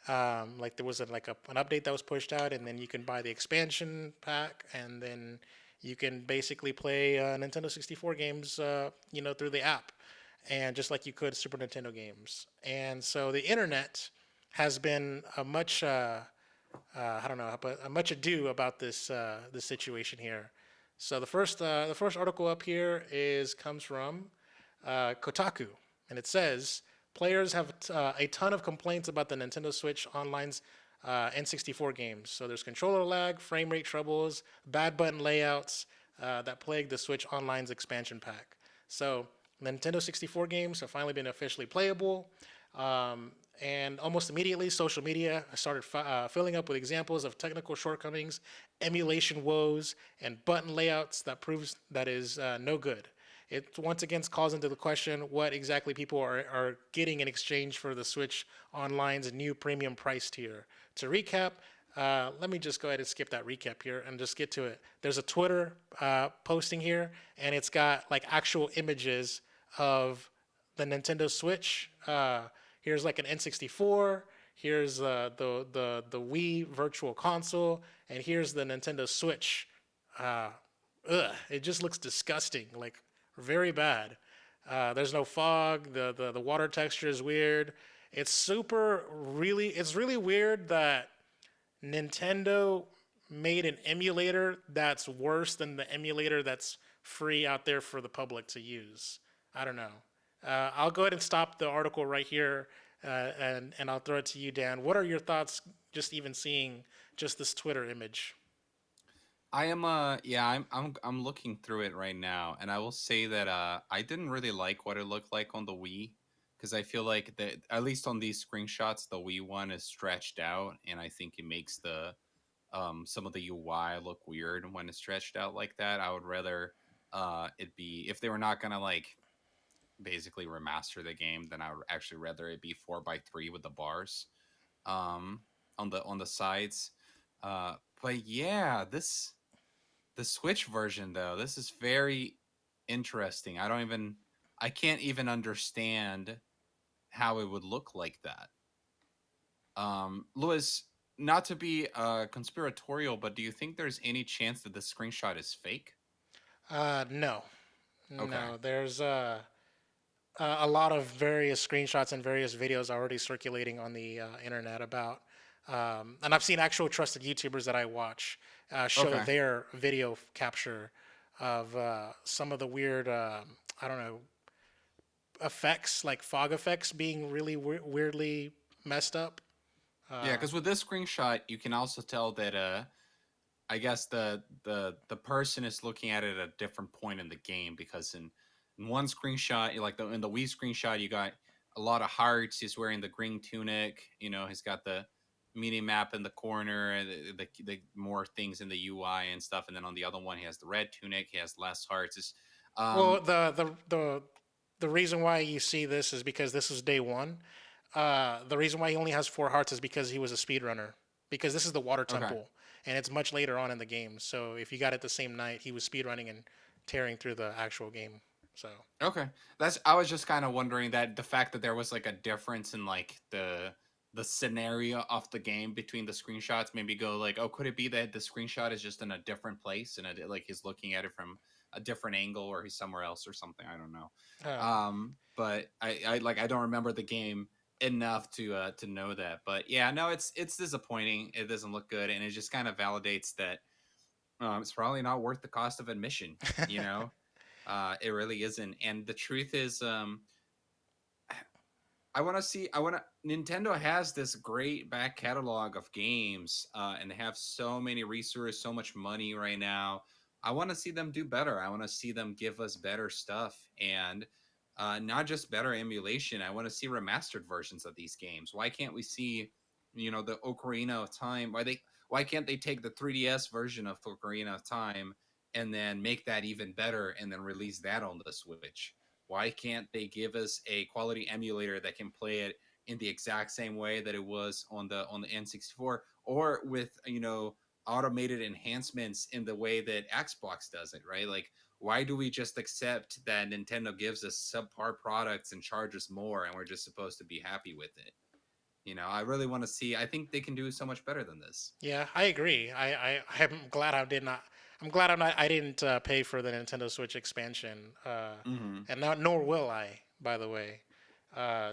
A: Like there was an update that was pushed out, and then you can buy the expansion pack, and then you can basically play Nintendo 64 games, through the app and just like you could Super Nintendo games. And so the internet has been a much I don't know, but a much ado about this situation here. So the first article up here is comes from Kotaku, and it says players have a ton of complaints about the Nintendo Switch Online's N64 games. So there's controller lag, frame rate troubles, bad button layouts that plague the Switch Online's expansion pack. So Nintendo 64 games have finally been officially playable. Um, and almost immediately, social media started filling up with examples of technical shortcomings, emulation woes, and button layouts that proves that is no good. It once again calls into the question what exactly people are getting in exchange for the Switch Online's new premium price tier. To recap, let me just go ahead and skip that recap here and just get to it. There's a Twitter posting here, and it's got like actual images of the Nintendo Switch. Here's like an N64. Here's the Wii Virtual Console, and here's the Nintendo Switch. Uh, it just looks disgusting, like very bad. There's no fog. The water texture is weird. It's really weird that Nintendo made an emulator that's worse than the emulator that's free out there for the public to use. I don't know. I'll go ahead and stop the article right here, and I'll throw it to you, Dan. What are your thoughts just even seeing just this Twitter image?
B: I am yeah, I'm looking through it right now, and I will say that I didn't really like what it looked like on the Wii, because I feel like that, at least on these screenshots, the Wii one is stretched out, and I think it makes the some of the UI look weird when it's stretched out like that. I would rather it be, if they were not gonna like basically remaster the game, then I would actually rather it be 4 by 3 with the bars um, on the sides. But yeah, this the Switch version though, this is very interesting. I can't even understand how it would look like that. Lewis, not to be conspiratorial, but do you think there's any chance that the screenshot is fake?
A: No,
B: Okay.
A: no. There's a lot of various screenshots and various videos already circulating on the internet about, and I've seen actual trusted YouTubers that I watch show
B: Okay.
A: their video capture of some of the weird, I don't know, effects like fog effects being really weirdly messed up.
B: Yeah,
A: Uh,
B: because with this screenshot, you can also tell that I guess the person is looking at it at a different point in the game because in one screenshot, like in the Wii screenshot, you got a lot of hearts. He's wearing the green tunic. You know, he's got the mini map in the corner, and the more things in the UI and stuff. And then on the other one, he has the red tunic. He has less hearts.
A: well, the reason why you see this is because this is day one. The reason why he only has 4 hearts is because he was a speedrunner. Because this is the water
B: Okay.
A: temple, and it's much later on in the game. So if you got it the same night, he was speedrunning and tearing through the actual game. So
B: Okay. That's I was just kind of wondering that the fact that there was like a difference in like the scenario of the game between the screenshots maybe go like, oh, could it be that the screenshot is just in a different place and like he's looking at it from a different angle or he's somewhere else or something. I don't know.
A: uh,
B: But I like I don't remember the game enough to know that. But yeah, no, it's disappointing. It doesn't look good and it just kind of validates that it's probably not worth the cost of admission, you know? It really isn't. And the truth is, I want to see. I want to. Nintendo has this great back catalog of games, and they have so many resources, so much money right now. I want to see them do better. I want to see them give us better stuff, and not just better emulation. I want to see remastered versions of these games. Why can't we see, the Ocarina of Time? Why can't they take the 3DS version of Ocarina of Time and then make that even better, and then release that on the Switch? Why can't they give us a quality emulator that can play it in the exact same way that it was on the N64, or with automated enhancements in the way that Xbox does it, right? Like, why do we just accept that Nintendo gives us subpar products and charges more, and we're just supposed to be happy with it? I really want to see. I think they can do so much better than this.
A: yeah, I agree. I'm glad I did not. I'm glad I'm not. I didn't pay for the Nintendo Switch expansion,
B: Hmm.
A: and not nor will I. By the way,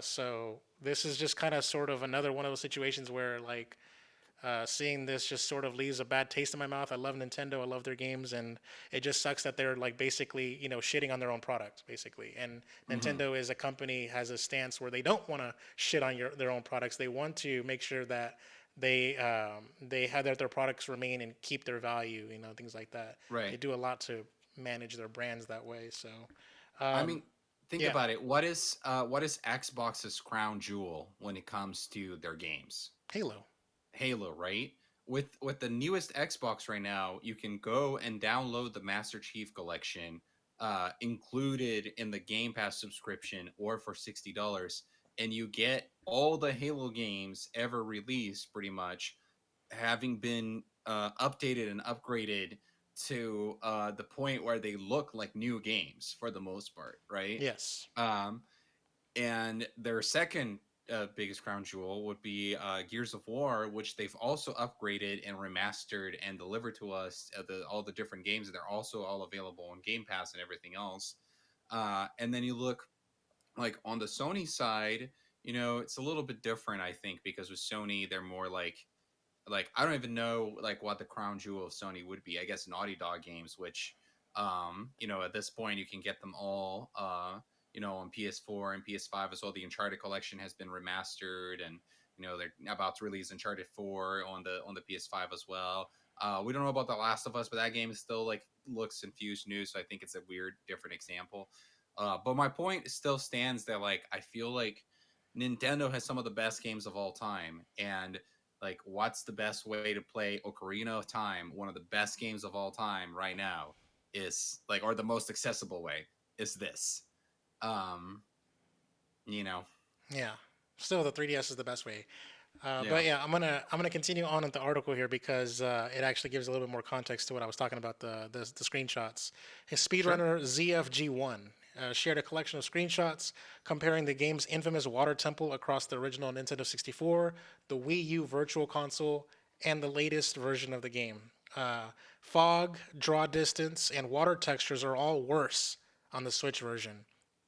A: so this is just kind of sort of another one of those situations where like seeing this just sort of leaves a bad taste in my mouth. I love Nintendo. I love their games, and it just sucks that they're like basically shitting on their own products basically. And
B: Hmm.
A: Nintendo is a company has a stance where they don't want to shit on their own products. They want to make sure that they have their products remain and keep their value. Things like that. They
B: Right.
A: do a lot to manage their brands that way. So
B: I
A: um,
B: mean, think
A: yeah,
B: about it. What is Xbox's crown jewel when it comes to their games?
A: Halo.
B: Halo, right? With the newest Xbox right now, you can go and download the Master Chief Collection, included in the Game Pass subscription, or for $60, and you get all the Halo games ever released, pretty much, having been updated and upgraded to the point where they look like new games for the most part, right?
A: Yes.
B: Um, and their second biggest crown jewel would be Gears of War, which they've also upgraded and remastered and delivered to us all the different games. They're also all available on Game Pass and everything else. And then you look like on the Sony side, it's a little bit different, I think, because with Sony, they're more like I don't even know like what the crown jewel of Sony would be. I guess Naughty Dog games, which at this point you can get them all on PS4 and PS5 as well. The Uncharted collection has been remastered, and they're about to release Uncharted 4 on the PS5 as well. We don't know about The Last of Us, but that game is still like looks infused new, so I think it's a weird different example. But my point still stands that like I feel like Nintendo has some of the best games of all time, and like what's the best way to play Ocarina of Time, one of the best games of all time right now, is like, or the most accessible way is this. Um, you know,
A: Yeah. Still, the 3DS is the best way. But
B: yeah,
A: yeah, I'm gonna continue on with the article here because it actually gives a little bit more context to what I was talking about the screenshots. His
B: sure.
A: speedrunner ZFG1 shared a collection of screenshots comparing the game's infamous water temple across the original Nintendo 64, the Wii U Virtual Console, and the latest version of the game. Fog, draw distance, and water textures are all worse on the Switch version.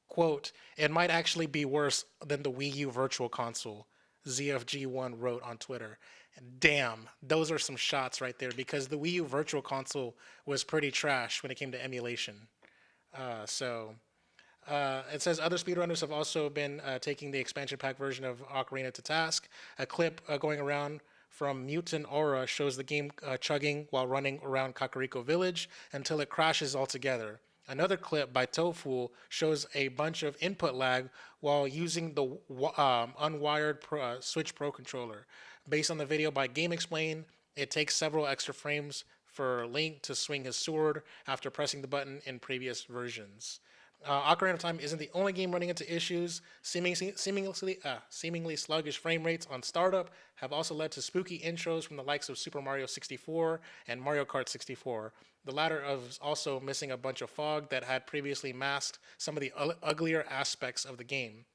A: Quote, it might actually be worse than the Wii U Virtual Console, ZFG1 wrote on Twitter. Damn, those are some shots right there because the Wii U Virtual Console was pretty trash when it came to emulation. So it says other speedrunners have also been taking the expansion pack version of Ocarina to task. A clip going around from Mutant Aura shows the game chugging while running around Kakariko Village until it crashes altogether. Another clip by Tofu shows a bunch of input lag while using the unwired Switch Pro controller. Based on the video by Game Explain, it takes several extra frames for Link to swing his sword after pressing the button in previous versions. Ocarina of Time isn't the only game running into issues. Seemingly sluggish frame rates on startup have also led to spooky intros from the likes of Super Mario 64 and Mario Kart 64. The latter is also missing a bunch of fog that had previously masked some of the uglier aspects of the game.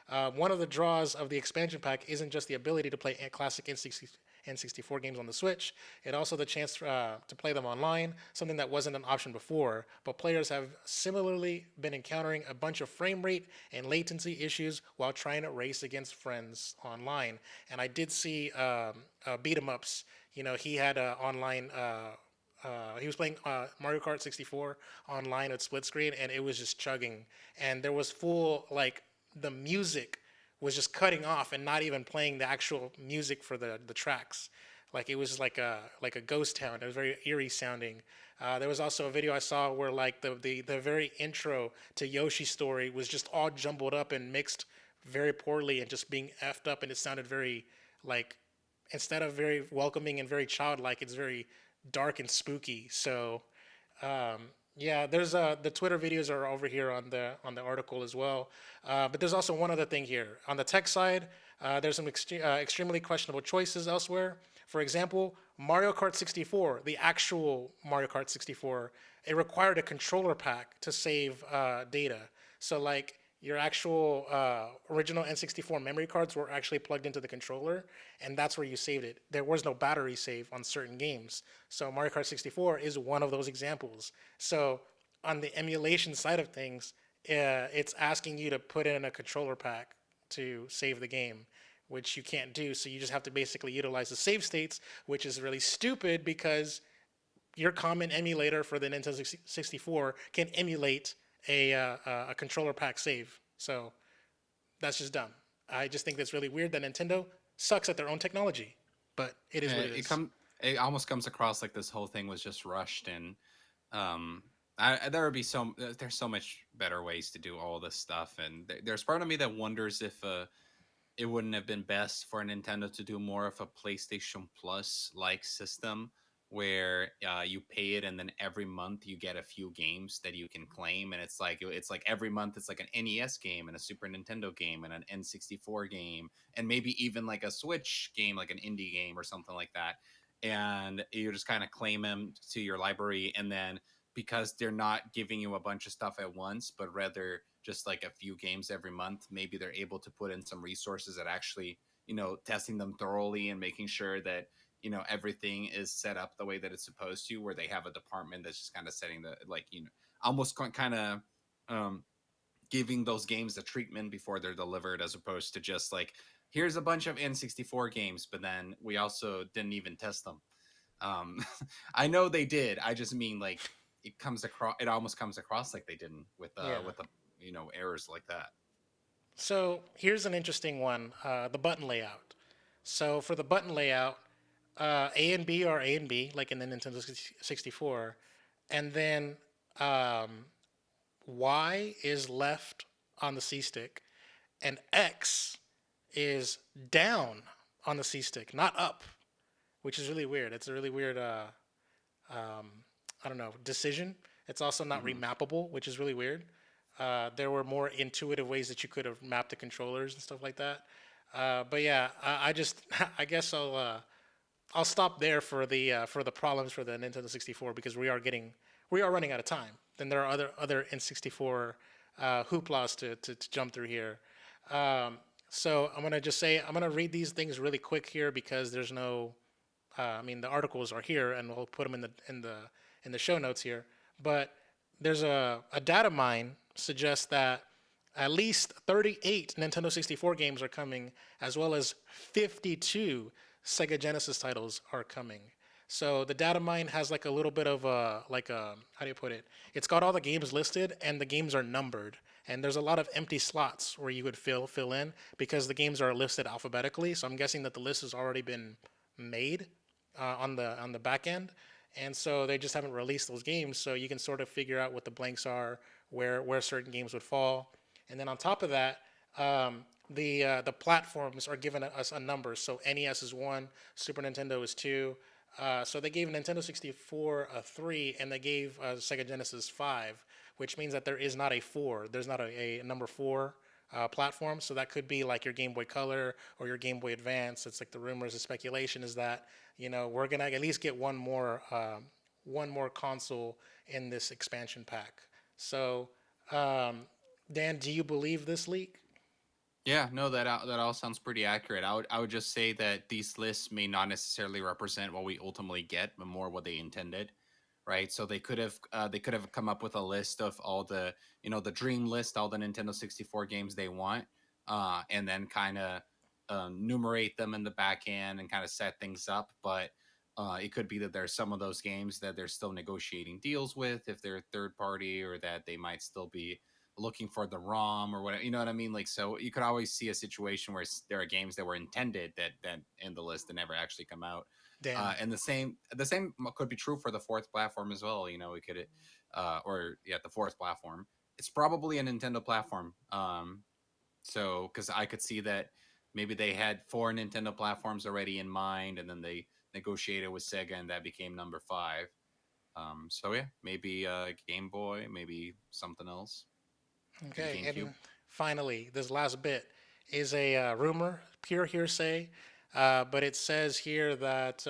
A: One of the draws of the expansion pack isn't just the ability to play classic N64 games on the Switch, it also the chance to play them online, something that wasn't an option before. But players have similarly been encountering a bunch of frame rate and latency issues while trying to race against friends online. And I did see beat 'em ups. You know, he had online. He was playing Mario Kart 64 online at split screen, and it was just chugging. And there was full like the music was just cutting off and not even playing the actual music for the tracks. Like it was like a ghost town. It was very eerie sounding. There was also a video I saw where like the very intro to Yoshi's story was just all jumbled up and mixed very poorly and just being effed up, and it sounded very like instead of very welcoming and very childlike, it's very dark and spooky. So yeah, there's the Twitter videos are over here on the article as well. But there's also one other thing here on the tech side. There's some extremely questionable choices elsewhere. For example, Mario Kart 64, the actual Mario Kart 64, it required a controller pack to save data. So like your actual original N64 memory cards were actually plugged into the controller, and that's where you saved it. There was no battery save on certain games. So Mario Kart 64 is one of those examples. So on the emulation side of things, it's asking you to put in a controller pack to save the game, which you can't do. So you just have to basically utilize the save states, which is really stupid because your common emulator for the Nintendo 64 can emulate a controller pack save. So that's just dumb. I just think that's really weird that Nintendo sucks at their own technology, but it is
B: Yeah,
A: what it is.
B: it almost comes across like this whole thing was just rushed, and um there would be there's so much better ways to do all this stuff, and there's part of me that wonders if it wouldn't have been best for Nintendo to do more of a PlayStation Plus like system where you pay it and then every month you get a few games that you can claim, and it's like every month it's like an NES game and a Super Nintendo game and an N64 game and maybe even like a Switch game, like an indie game or something like that, and you just kind of claim them to your library, and then because they're not giving you a bunch of stuff at once, but rather just like a few games every month, maybe they're able to put in some resources that actually, testing them thoroughly and making sure that, everything is set up the way that it's supposed to, where they have a department that's just kind of setting the, like, almost kind of um, giving those games the treatment before they're delivered, as opposed to just like, here's a bunch of N64 games, but then we also didn't even test them. Um, I know they did. I just mean like it almost comes across like they didn't
A: Yeah.
B: with the errors like that.
A: So here's an interesting one: the button layout. So for the button layout, A and B are A and B, like in the Nintendo 64, and then um, Y is left on the C stick, and X is down on the C stick, not up, which is really weird. It's a really weird, um, I don't know, decision. It's also not
B: Hmm.
A: remappable, which is really weird. There were more intuitive ways that you could have mapped the controllers and stuff like that. But yeah, I just I guess I'll stop there for the problems for the Nintendo 64 because we are running out of time. Then there are other N64 hooplas to jump through here. Um, so I'm gonna just say I'm gonna read these things really quick here because there's no I mean, the articles are here, and we'll put them in the show notes here. But there's a data mine suggests that at least 38 Nintendo 64 games are coming, as well as 52 Sega Genesis titles are coming. So the data mine has like a little bit of a how do you put it? It's got all the games listed, and the games are numbered. And there's a lot of empty slots where you would fill in because the games are listed alphabetically. So I'm guessing that the list has already been made on the back end, and so they just haven't released those games. So you can sort of figure out what the blanks are, where certain games would fall, and then on top of that, the platforms are giving us a number. So NES is one, Super Nintendo is two. So they gave Nintendo 64 a three, and they gave Sega Genesis five, which means that there is not a four. There's not a number four platform. So that could be like your Game Boy Color or your Game Boy Advance. It's like the rumors, the speculation is that we're gonna at least get one more console in this expansion pack. So, um, Dan, do you believe this leak?
B: Yeah, no, that all sounds pretty accurate. I would just say that these lists may not necessarily represent what we ultimately get, but more what they intended, right? So they could have come up with a list of all the the dream list, all the Nintendo 64 games they want, and then kind of numerate them in the back end and kind of set things up. But it could be that there's some of those games that they're still negotiating deals with if they're third party, or that they might still be looking for the ROM or whatever. You know what I mean? Like, so you could always see a situation where there are games that were intended that in the list that never actually come out.
A: Dan.
B: And the same could be true for the fourth platform as well. We could, or yeah, the fourth platform. It's probably a Nintendo platform. So because I could see that maybe they had four Nintendo platforms already in mind, and then they negotiated with Sega, and that became number five. So yeah, maybe Game Boy, maybe something else, maybe
A: Okay,
B: GameCube.
A: and finally, this last bit is a rumor, pure hearsay, but it says here that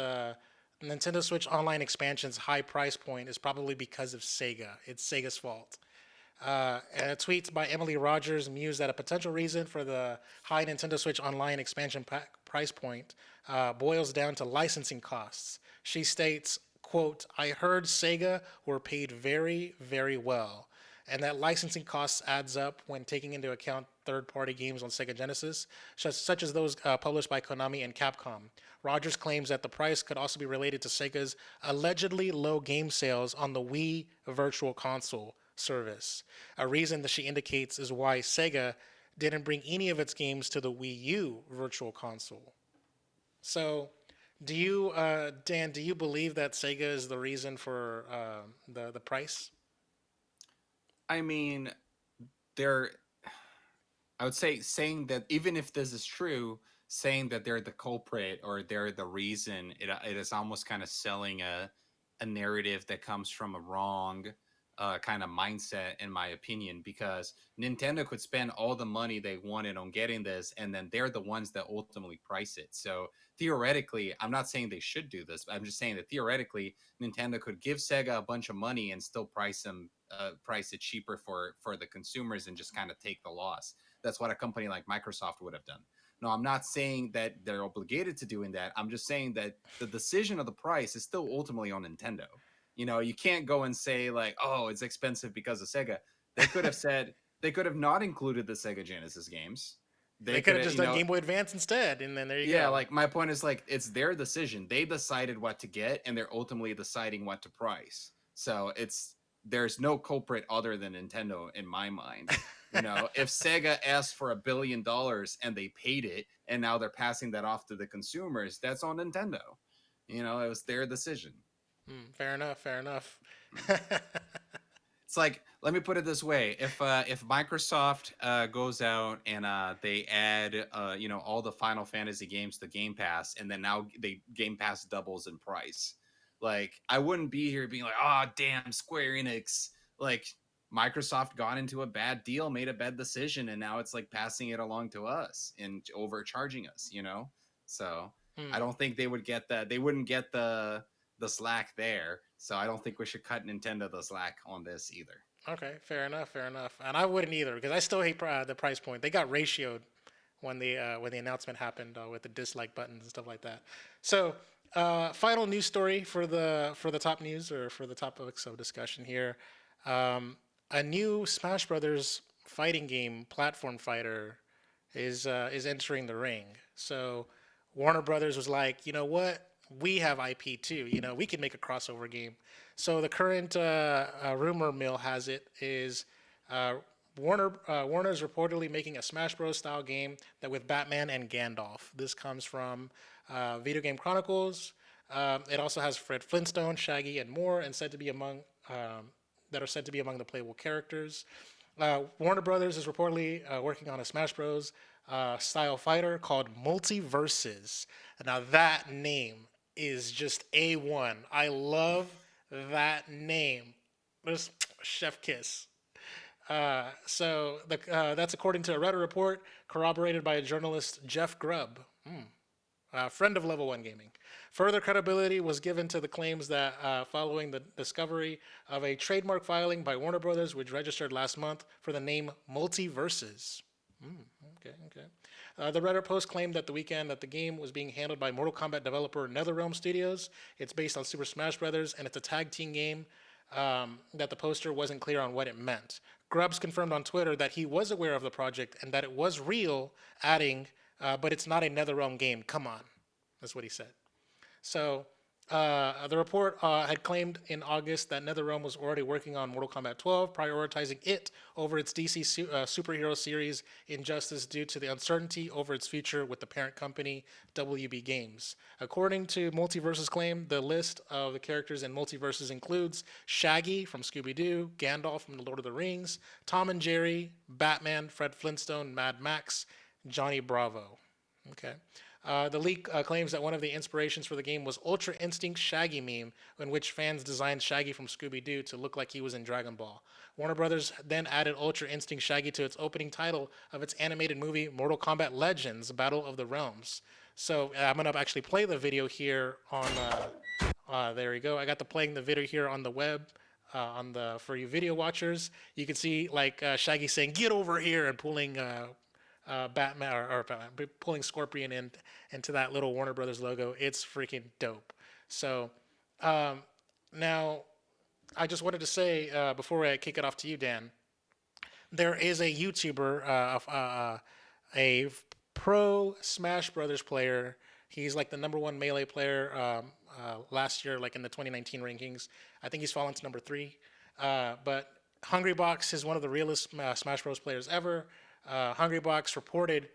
A: Nintendo Switch Online expansion's high price point is probably because of Sega. It's Sega's fault. A tweet by Emily Rogers mused that a potential reason for the high Nintendo Switch Online expansion price point boils down to licensing costs. She states, quote, I heard Sega were paid very, very well, and that licensing costs adds up when taking into account third-party games on Sega Genesis, such as those published by Konami and Capcom. Rogers claims that the price could also be related to Sega's allegedly low game sales on the Wii Virtual Console service. A reason that she indicates is why Sega didn't bring any of its games to the Wii U Virtual Console. So, Dan? Do you believe that Sega is the reason for the price?
B: I mean, they're I would say saying that even if this is true, saying that they're the culprit or they're the reason, it is almost kind of selling a narrative that comes from a wrong kind of mindset, in my opinion, because Nintendo could spend all the money they wanted on getting this, and then they're the ones that ultimately price it. So theoretically, I'm not saying they should do this, but I'm just saying that theoretically, Nintendo could give Sega a bunch of money and still price it cheaper for the consumers and just kind of take the loss. That's what a company like Microsoft would have done. No, I'm not saying that they're obligated to doing that. I'm just saying that the decision of the price is still ultimately on Nintendo. You can't go and say like, "Oh, it's expensive because of Sega." They could have said they could have not included the Sega Genesis games.
A: They
B: They
A: could
B: could
A: have
B: have,
A: just done Game Boy Advance instead, and then there you
B: yeah,
A: go.
B: like my point is like it's their decision. They decided what to get, and they're ultimately deciding what to price. So there's no culprit other than Nintendo in my mind. If Sega asked for $1 billion and they paid it, and now they're passing that off to the consumers, that's on Nintendo. It was their decision.
A: Fair enough. Fair enough.
B: Mm. It's like, let me put it this way: if Microsoft goes out and they add all the Final Fantasy games to Game Pass, and then now they Game Pass doubles in price, like I wouldn't be here being like, oh damn, Square Enix, like Microsoft got into a bad deal, made a bad decision, and now it's like passing it along to us and overcharging us, you know? So I
A: Hmm.
B: don't think they would get that. They wouldn't get the slack there. So I don't think we should cut Nintendo the slack on this either.
A: Okay, fair enough, fair enough. And I wouldn't either because I still hate the price point. They got ratioed when the announcement happened with the dislike buttons and stuff like that. So, final news story for the top news or for the topics of discussion here. Um, a new Smash Brothers fighting game, platform fighter, is entering the ring. So Warner Brothers was like, you know what? We have IP too. You know, we can make a crossover game. So the current rumor mill has it is uh, Warner is reportedly making a Smash Bros. Style game that with Batman and Gandalf. This comes from Video Game Chronicles. It also has Fred Flintstone, Shaggy, and more, and said to be among that are said to be among the playable characters. Warner Brothers is reportedly working on a Smash Bros. Style fighter called MultiVersus. Now that name is just A1. I love that name. There's chef kiss. That's according to a Reddit report corroborated by journalist Jeff Grubb, friend of Level 1 Gaming. Further credibility was given to the claims that following the discovery of a trademark filing by Warner Brothers, which registered last month for the name MultiVersus. Okay, okay. The Reddit post claimed that the weekend that the game was being handled by Mortal Kombat developer NetherRealm Studios. It's based on Super Smash Brothers, and it's a tag team game. That the poster wasn't clear on what it meant. Grubbs confirmed on Twitter that he was aware of the project and that it was real, adding, "But it's not a NetherRealm game. Come on," that's what he said. So the report had claimed in August that NetherRealm was already working on Mortal Kombat 12, prioritizing it over its DC superhero series Injustice due to the uncertainty over its future with the parent company WB Games. According to Multiverse's claim, the list of the characters in Multiverses includes Shaggy from Scooby Doo, Gandalf from The Lord of the Rings, Tom and Jerry, Batman, Fred Flintstone, Mad Max, Johnny Bravo. Okay. The leak claims that one of the inspirations for the game was Ultra Instinct Shaggy meme, in which fans designed Shaggy from Scooby Doo to look like he was in Dragon Ball. Warner Brothers then added Ultra Instinct Shaggy to its opening title of its animated movie Mortal Kombat Legends: Battle of the Realms. So I'm gonna actually play the video here on. There we go. I got the playing the video here on the web. On the for you video watchers, you can see like Shaggy saying "Get over here" and pulling Batman or Batman, pulling Scorpion into that little Warner Brothers logo. It's freaking dope. So um, now I just wanted to say before I kick it off to you, Dan, there is a YouTuber, a pro Smash Brothers player. He's like the number one melee player last year, like in the 2019 rankings. I think he's fallen to number three. But Hungrybox is one of the realest Smash Bros. Players ever. Hungrybox reported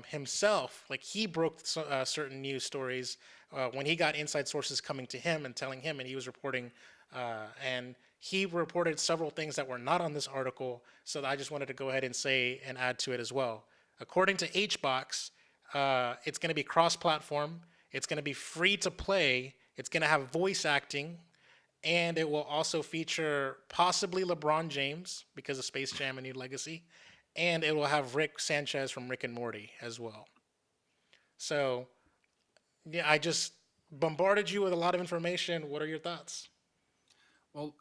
A: himself, like he broke certain news stories when he got inside sources coming to him and telling him, and he was reporting, and he reported several things that were not on this article. So I just wanted to go ahead and say and add to it as well. According to HBox, it's going to be cross-platform. It's going to be free to play. It's going to have voice acting, and it will also feature possibly LeBron James because of Space Jam: A New Legacy, and it will have Rick Sanchez from Rick and Morty as well. So, yeah, I just bombarded you with a lot of information. What are your thoughts?
B: Well,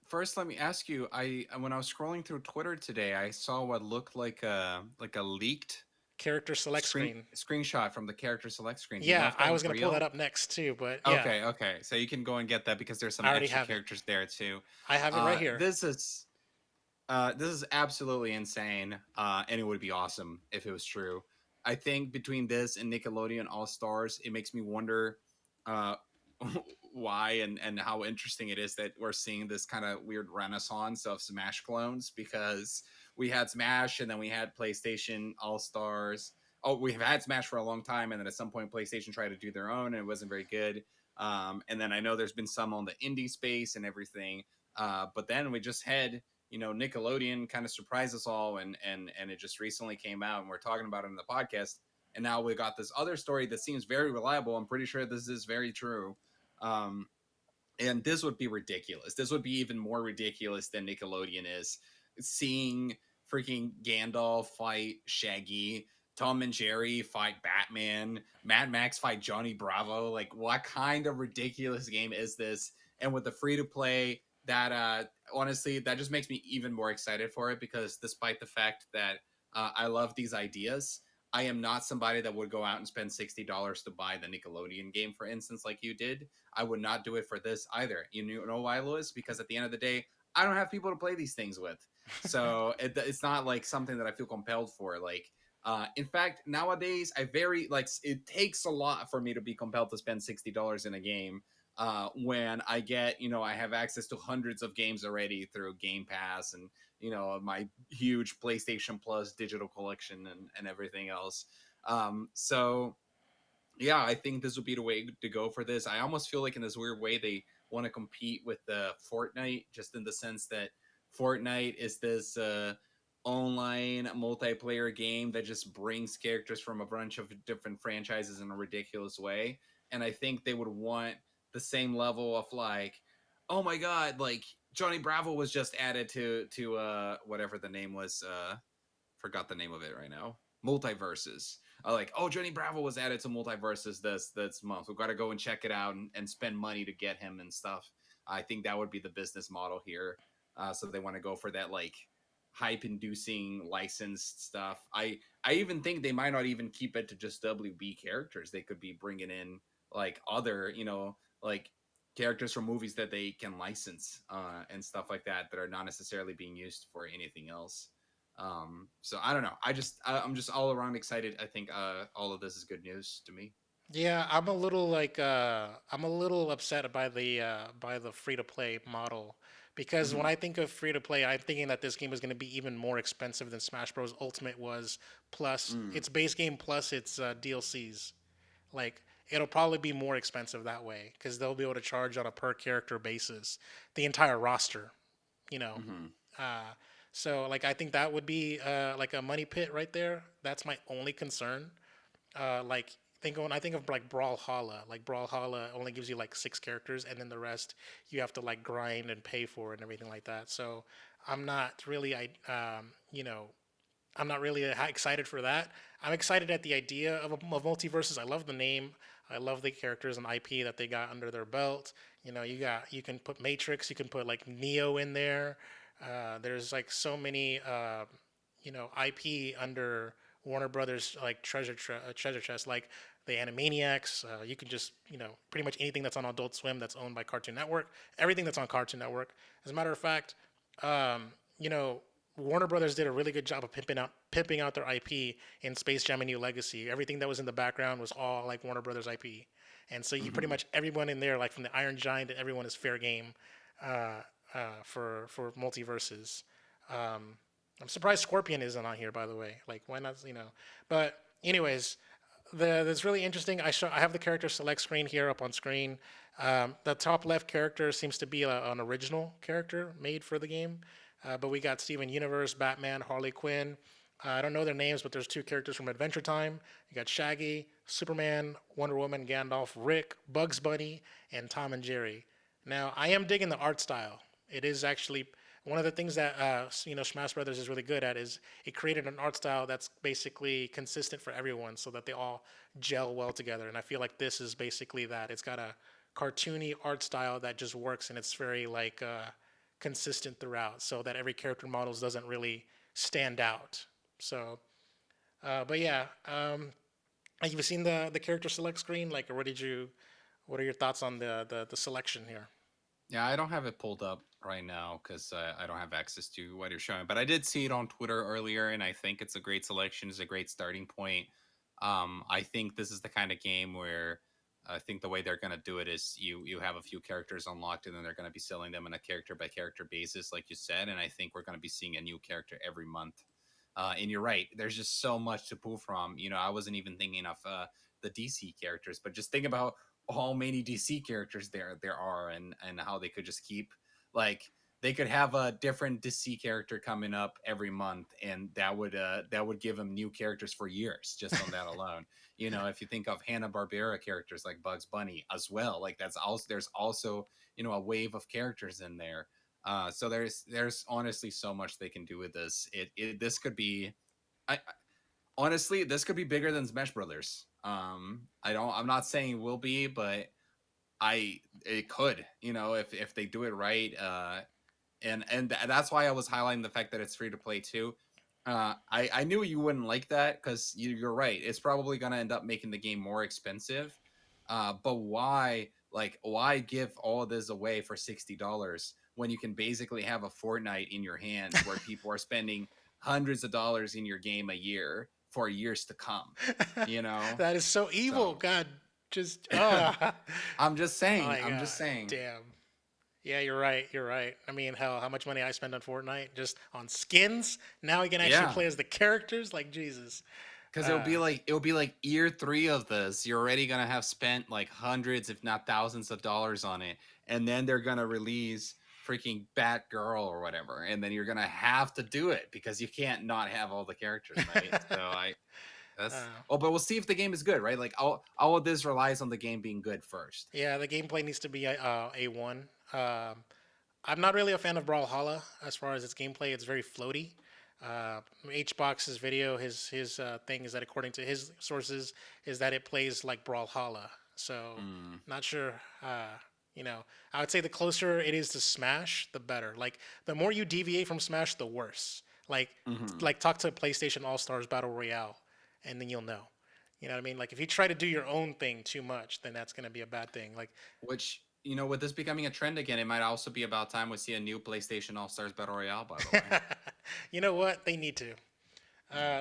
B: first let me ask you. I when I was scrolling through Twitter today, I saw what looked like a leaked
A: Character select screen.
B: screenshot from the character select screen. Do you know
A: Yeah,
B: if that
A: I was
B: was
A: gonna pull that
B: real?
A: up next too, but yeah,
B: Okay, okay. So you can go and get that because there's
A: I
B: some
A: already
B: extra
A: have it.
B: characters there too.
A: I have it right here.
B: This is absolutely insane, and it would be awesome if it was true. I think between this and Nickelodeon All Stars, it makes me wonder uh, why and how interesting it is that we're seeing this kind of weird renaissance of Smash clones because we had Smash and then we had PlayStation All Stars. Oh, we've had Smash for a long time, and then at some point PlayStation tried to do their own, and it wasn't very good. And then I know there's been some on the indie space and everything. But then we just had Nickelodeon kind of surprised us all, and it just recently came out, and we're talking about it in the podcast. And now we got this other story that seems very reliable. I'm pretty sure this is very true. Um, And this would be ridiculous. This would be even more ridiculous than Nickelodeon is. Seeing freaking Gandalf fight Shaggy, Tom and Jerry fight Batman, Mad Max fight Johnny Bravo. Like, what kind of ridiculous game is this? And with the free to play, that honestly, that just makes me even more excited for it, because despite the fact that I love these ideas, I am not somebody that would go out and spend $60 to buy the Nickelodeon game, for instance, like you did. I would not do it for this either. You know why, Louis? Because at the end of the day, I don't have people to play these things with. So it's not like something that I feel compelled for. Like, in fact, nowadays I very like it takes a lot for me to be compelled to spend $60 in a game. When I get, I have access to hundreds of games already through Game Pass and my huge PlayStation Plus digital collection and everything else. So yeah, I think this would be the way to go for this. I almost feel like in this weird way they want to compete with the Fortnite, just in the sense that Fortnite is this online multiplayer game that just brings characters from a bunch of different franchises in a ridiculous way. And I think they would want the same level of like, oh my god, like Johnny Bravo was just added to whatever the name was, forgot the name of it right now. MultiVersus. Like, oh, Johnny Bravo was added to MultiVersus this month. We've got to go and check it out and spend money to get him and stuff. I think that would be the business model here. So they want to go for that like hype-inducing licensed stuff. I even think they might not even keep it to just WB characters. They could be bringing in like other like characters from movies that they can license and stuff like that are not necessarily being used for anything else. So I don't know. I'm just all around excited. I think all of this is good news to me.
A: Yeah, I'm a little upset by the free to play model because when
B: Hmm.
A: I think of free to play, I'm thinking that this game is going to be even more expensive than Smash Bros. Ultimate was, plus
B: Mm.
A: its base game plus its DLCs. Like it'll probably be more expensive that way because they'll be able to charge on a per character basis the entire roster. You know,
B: Hmm.
A: uh, so like I think that would be like a money pit right there. That's my only concern. Like think when I think of like Brawlhalla, like Brawlhalla only gives you like 6 characters, and then the rest you have to like grind and pay for and everything like that. So I'm not really I'm not really excited for that. I'm excited at the idea of multiverses. I love the name. I love the characters and IP that they got under their belt. You can put Matrix, you can put like Neo in there. There's like so many IP under Warner Brothers like treasure chest, like the Animaniacs. You can just pretty much anything that's on Adult Swim that's owned by Cartoon Network. Everything that's on Cartoon Network. As a matter of fact, um, you know Warner Brothers did a really good job of pimping out their IP in Space Jam: A New Legacy. Everything that was in the background was all like Warner Brothers IP, and so you pretty
B: Hmm.
A: much everyone in there, like from the Iron Giant to everyone, is fair game for multiverses. Um, I'm surprised Scorpion isn't on here, by the way. Like, why not? But anyways, that's really interesting. I have the character select screen here up on screen. The top left character seems to be an original character made for the game. But we got Steven Universe, Batman, Harley Quinn. I don't know their names, but there's 2 characters from Adventure Time. You got Shaggy, Superman, Wonder Woman, Gandalf, Rick, Bugs Bunny, and Tom and Jerry. Now, I am digging the art style. It is actually one of the things that Smash Brothers is really good at is it created an art style that's basically consistent for everyone, so that they all gel well together. And I feel like this is basically that. It's got a cartoony art style that just works, and it's very like consistent throughout, so that every character models doesn't really stand out. So, but yeah, have you seen the character select screen? Like, or what are your thoughts on the selection here?
B: Yeah, I don't have it pulled up right now because I don't have access to what you're showing. But I did see it on Twitter earlier, and I think it's a great selection. It's a great starting point. I think this is the kind of game where I think the way they're going to do it is you have a few characters unlocked, and then they're going to be selling them on a character by character basis, like you said. And I think we're going to be seeing a new character every month. And you're right. There's just so much to pull from. I wasn't even thinking of the DC characters, but just think about how many DC characters there are, and how they could just keep like they could have a different DC character coming up every month, and that would give them new characters for years just on that alone. If you think of Hanna-Barbera characters like Bugs Bunny as well, like there's also a wave of characters in there. So there's honestly so much they can do with this. This could be, honestly, this could be bigger than Smash Brothers. I'm not saying it will be, but it could, if they do it right. That's why I was highlighting the fact that it's free to play too. I knew you wouldn't like that because you're right. It's probably gonna end up making the game more expensive. But why give all this away for $60 when you can basically have a Fortnite in your hands where people are spending hundreds of dollars in your game a year for years to come? You know,
A: That is so evil.
B: so
A: God, just
B: I'm just
A: oh
B: saying.
A: my
B: I'm
A: god,
B: just saying.
A: damn. Yeah, you're right. You're right. I mean, how much money I spend on Fortnite just on skins? Now we can actually
B: Yeah.
A: play as the characters. Like Jesus.
B: Because
A: Uh,
B: it'll be like year three of this. You're already gonna have spent like hundreds, if not thousands, of dollars on it, and then they're gonna release freaking Batgirl or whatever, and then you're gonna have to do it because you can't not have all the characters, right? So I that's
A: uh,
B: oh, but we'll see if the game is good, right? Like all of this relies on the game being good first.
A: yeah, the gameplay needs to be A1. I'm not really a fan of Brawlhalla as far as its gameplay. It's very floaty. HBox's video, his thing is that according to his sources, is that it plays like Brawlhalla. So
B: Mm,
A: not sure. You know, I would say the closer it is to Smash, the better. Like the more you deviate from Smash, the worse.
B: hmm.
A: Like talk to PlayStation All Stars Battle Royale, and then you'll know. You know what I mean? Like if you try to do your own thing too much, then that's gonna be a bad thing. Like
B: Which with this becoming a trend again, it might also be about time we see a new PlayStation All Stars Battle Royale. By the way.
A: you know what? They need to.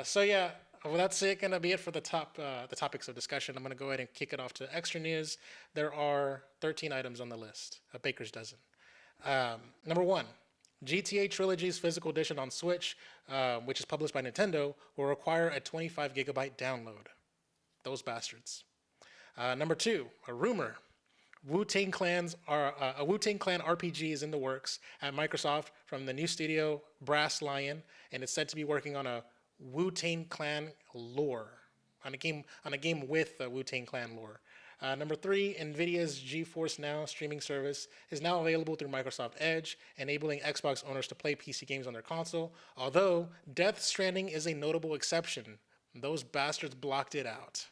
A: So yeah, well, that's it. Gonna be it for the topics of discussion. I'm gonna go ahead and kick it off to extra news. There are 13 items on the list, a baker's dozen. Number one, GTA Trilogy's physical edition on Switch, which is published by Nintendo, will require a 25 gigabyte download. Those bastards. Number two, a rumor. A Wu Tang Clan RPG is in the works at Microsoft from the new studio Brass Lion, and it's said to be working on a Wu Tang Clan lore on a game with the Wu Tang Clan lore. Number three, NVIDIA's GeForce Now streaming service is now available through Microsoft Edge, enabling Xbox owners to play PC games on their console. Although Death Stranding is a notable exception, those bastards blocked it out.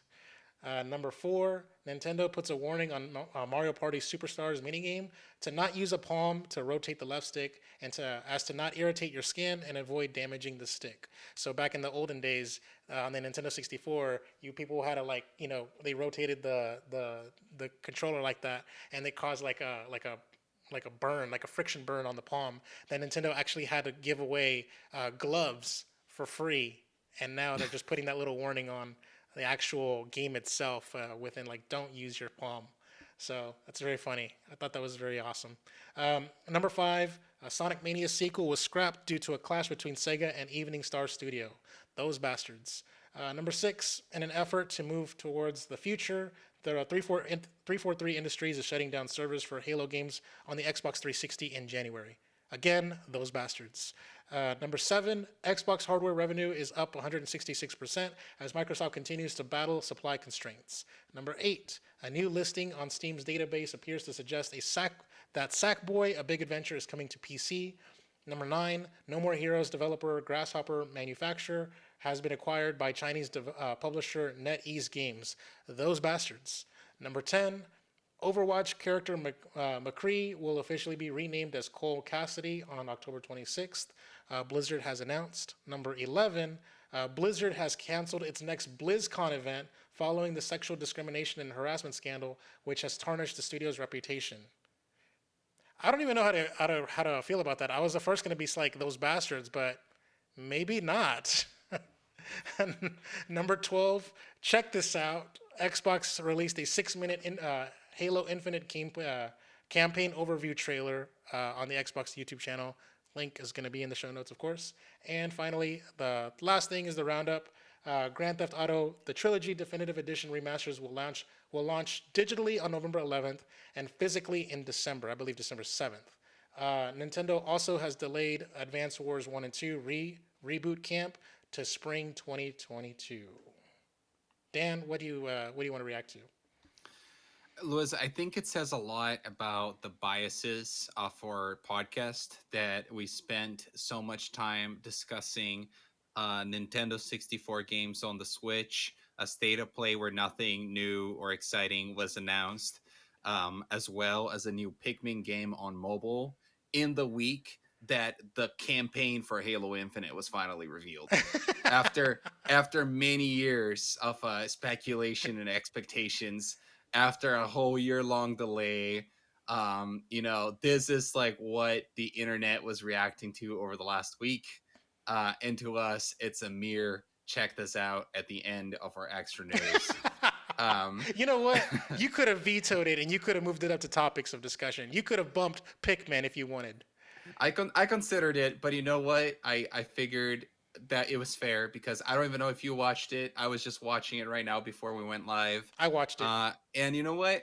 A: Number four, Nintendo puts a warning on Mario Party Superstars minigame to not use a palm to rotate the left stick and to not irritate your skin and avoid damaging the stick. So back in the olden days on the Nintendo 64, you people had to they rotated the controller like that, and they caused like a burn, like a friction burn on the palm. Then Nintendo actually had to give away gloves for free, and now they're just putting that little warning on the actual game itself within like don't use your palm. So that's very funny. I thought that was very awesome. Number five, a Sonic Mania sequel was scrapped due to a clash between Sega and Evening Star Studio. Those bastards. Number six, in an effort to move towards the future, the 343 Industries is shutting down servers for Halo games on the Xbox 360 in January. Again, those bastards. Number seven, Xbox hardware revenue is up 166% as Microsoft continues to battle supply constraints. Number eight, a new listing on Steam's database appears to suggest that Sackboy: A Big Adventure is coming to PC. Number nine, No More Heroes developer Grasshopper Manufacturer has been acquired by Chinese publisher NetEase Games. Those bastards. Number 10, Overwatch character McCree will officially be renamed as Cole Cassidy on October 26th. Blizzard has announced. Number 11, Blizzard has canceled its next BlizzCon event following the sexual discrimination and harassment scandal, which has tarnished the studio's reputation. I don't even know how to feel about that. I was the first going to be like those bastards, but maybe not. Number 12, check this out. Xbox released a 6-minute Halo Infinite campaign overview trailer on the Xbox YouTube channel. Link is going to be in the show notes, of course. And finally, the last thing is the roundup. Grand Theft Auto: The Trilogy Definitive Edition remasters will launch digitally on November 11th and physically in December, I believe December 7th. Nintendo also has delayed Advance Wars 1 and 2 reboot camp to spring 2022. Dan, what do you want to react to?
B: Louis, I think it says a lot about the biases of our podcast that we spent so much time discussing Nintendo 64 games on the Switch, a state of play where nothing new or exciting was announced, as well as a new Pikmin game on mobile in the week that the campaign for Halo Infinite was finally revealed. After after many years of speculation and expectations, after a whole year long delay, this is like what the internet was reacting to over the last week, and to us it's a mere check this out at the end of our extra news. um
A: You know what? You could have vetoed it and you could have moved it up to topics of discussion. You could have bumped Pikmin if you wanted.
B: I considered it, but you know what? I figured that it was fair because I don't even know if you watched it. I was just watching it right now before we went live.
A: I watched it.
B: And you know what?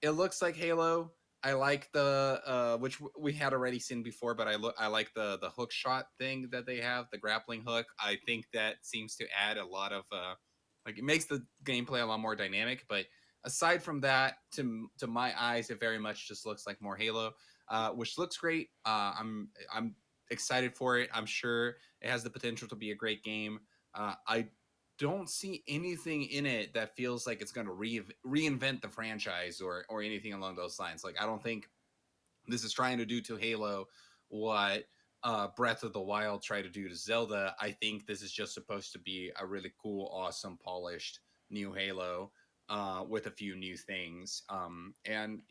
B: It looks like Halo. I like the which we had already seen before, but I like the hook shot thing that they have, the grappling hook. I think that seems to add a lot of like it makes the gameplay a lot more dynamic. But aside from that, to my eyes, it very much just looks like more Halo, which looks great. I'm excited for it. I'm sure it has the potential to be a great game. I don't see anything in it that feels like it's going to reinvent the franchise or anything along those lines. Like I don't think this is trying to do to Halo what Breath of the Wild tried to do to Zelda. I think this is just supposed to be a really cool, awesome, polished new Halo with a few new things. And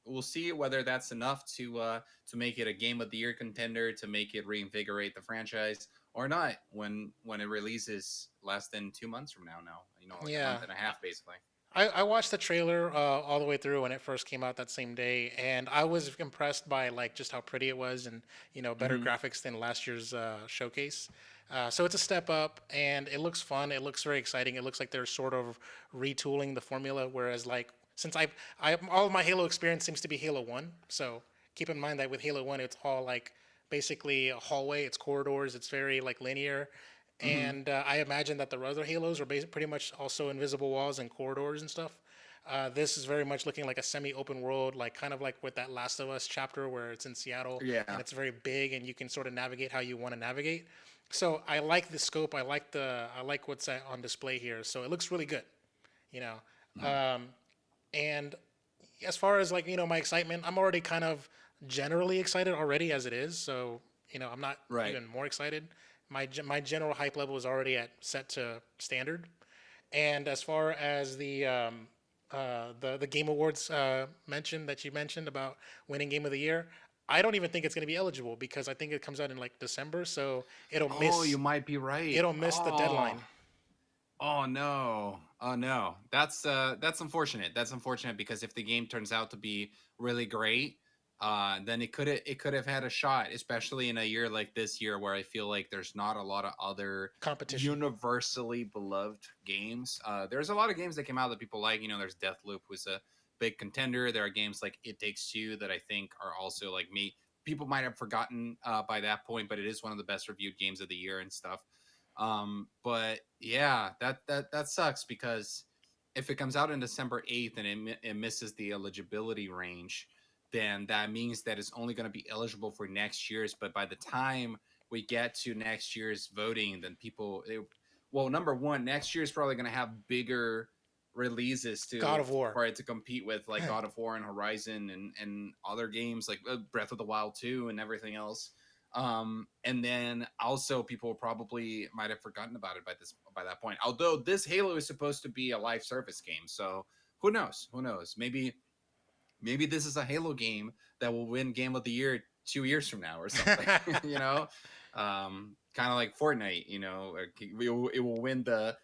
B: we'll see whether that's enough to make it a Game of the Year contender, to make it reinvigorate the franchise, or not when it releases less than 2 months from now. Now, like a
A: Yeah.
B: month and a half, basically.
A: I watched the trailer all the way through when it first came out that same day, and I was impressed by like just how pretty it was, and better
B: Mm-hmm.
A: graphics than last year's showcase. So it's a step up, and it looks fun. It looks very exciting. It looks like they're sort of retooling the formula. Whereas like since I all of my Halo experience seems to be Halo One, so keep in mind that with Halo One, it's all like basically a hallway. It's corridors. It's very like linear,
B: Mm-hmm.
A: and I imagine that the other Halos are pretty much also invisible walls and corridors and stuff. This is very much looking like a semi-open world, like kind of like with that Last of Us chapter where it's in Seattle and
B: Yeah.
A: it's very big and you can sort of navigate how you want to navigate. So I like the scope. I like what's on display here. So it looks really good, you know.
B: Mm-hmm.
A: Um, and as far as like my excitement, I'm already kind of generally excited already as it is. So I'm not
B: Right.
A: even more excited. My general hype level is already at set to standard. And as far as the Game Awards mentioned that you mentioned about winning Game of the Year, I don't even think it's going to be eligible because I think it comes out in like December, so it'll
B: Oh, you
A: miss
B: might be right.
A: it'll miss the
B: Oh.
A: deadline.
B: Oh no. Oh no. That's unfortunate. That's unfortunate because if the game turns out to be really great, then it could have had a shot, especially in a year like this year where I feel like there's not a lot of other
A: Competition.
B: universally beloved games. There's a lot of games that came out that people like. There's Deathloop who's a big contender. There are games like It Takes Two that I think are also like me. People might have forgotten by that point, but it is one of the best reviewed games of the year and stuff. But yeah, that sucks because if it comes out in December 8th and it misses the eligibility range, then that means that it's only going to be eligible for next year's. But by the time we get to next year's voting, then well, number one, next year is probably going to have bigger releases
A: God
B: to
A: of War.
B: for it to compete with, like God of War and Horizon and other games like Breath of the Wild 2 and everything else. And then also people probably might have forgotten about it by that point. Although this Halo is supposed to be a live service game, so who knows? Who knows? Maybe this is a Halo game that will win Game of the Year 2 years from now or something. Kind of like Fortnite. It will win the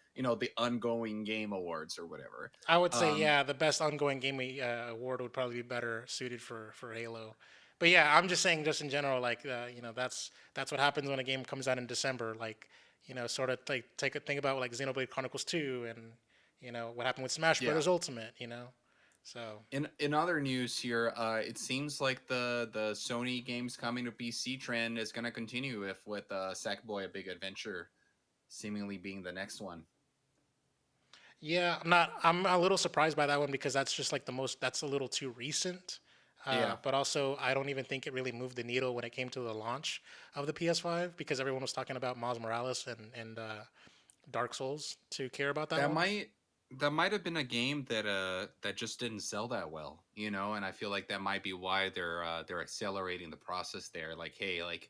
B: ongoing game awards or whatever.
A: I would say,
B: Um,
A: yeah, the best ongoing game award would probably be better suited for Halo. But yeah, I'm just saying, just in general, like that's what happens when a game comes out in December. Like sort of like think about like Xenoblade Chronicles 2 and what happened with Smash
B: yeah.
A: Brothers Ultimate. So
B: In other news here, it seems like the Sony games coming to PC trend is going to continue with Sackboy: A Big Adventure seemingly being the next one.
A: yeah, I'm not. I'm a little surprised by that one because that's just like the most. That's a little too recent.
B: Yeah,
A: But also, I don't even think it really moved the needle when it came to the launch of the PS5 because everyone was talking about Miles Morales and Dark Souls to care about that
B: that
A: one.
B: might that might have been a game that just didn't sell that well, and I feel like that might be why they're accelerating the process there. Like, hey, like,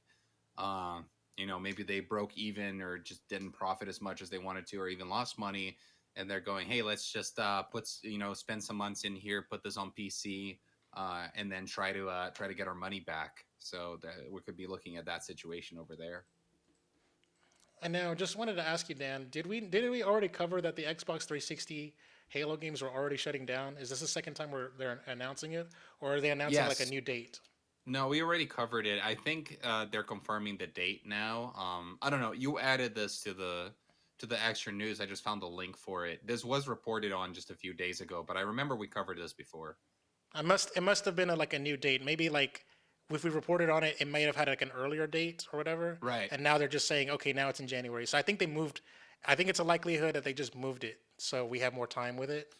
B: um, maybe they broke even or just didn't profit as much as they wanted to, or even lost money, and they're going, hey, let's just spend some months in here, put this on PC, and then try to get our money back. So that we could be looking at that situation over there.
A: And now, just wanted to ask you, Dan, did we already cover that the Xbox 360 Halo games were already shutting down? Is this the second time they're announcing it, or are they announcing like a
B: Yes.
A: new date?
B: No, we already covered it. I think they're confirming the date now. I don't know. You added this to the extra news. I just found the link for it. This was reported on just a few days ago, but I remember we covered this before.
A: It must have been like a new date. Maybe like if we reported on it, it might have had like an earlier date or whatever.
B: Right.
A: And now they're just saying, okay, now it's in January. So I think they moved. I think it's a likelihood that they just moved it so we have more time with it.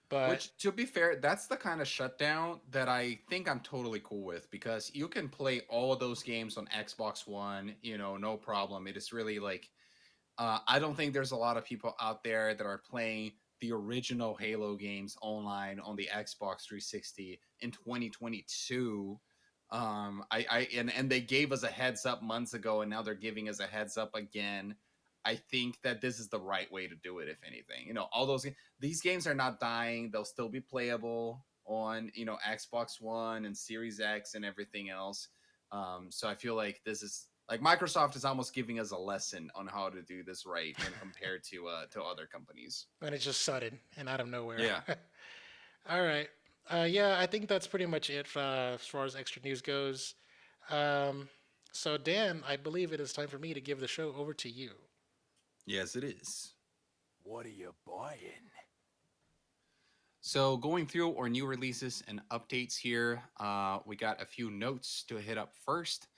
A: But
B: Which, to be fair, that's the kind of shutdown that I think I'm totally cool with because you can play all of those games on Xbox One, no problem. It is really like I don't think there's a lot of people out there that are playing the original Halo games online on the Xbox 360 in 2022. And they gave us a heads up months ago, and now they're giving us a heads up again. I think that this is the right way to do it. If anything, all these games are not dying; they'll still be playable on Xbox One and Series X and everything else. So I feel like this is like Microsoft is almost giving us a lesson on how to do this right when compared to other companies.
A: when it's just sudden and out of nowhere.
B: Yeah.
A: All right. Yeah, I think that's pretty much it as far as extra news goes. Um, so Dan, I believe it is time for me to give the show over to you.
B: Yes, it is.
C: What are you buying?
B: So going through our new releases and updates here, we got a few notes to hit up first.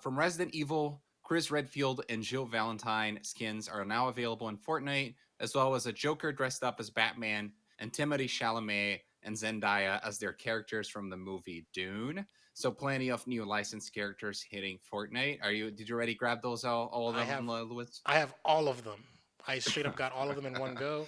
B: From Resident Evil, Chris Redfield and Jill Valentine skins are now available in Fortnite, as well as a Joker dressed up as Batman and Timothée Chalamet and Zendaya as their characters from the movie Dune. So plenty of new licensed characters hitting Fortnite. Did you already grab those all of
A: I
B: them,
A: have
B: Lewis?
A: I have all of them. I straight up got all of them in one go.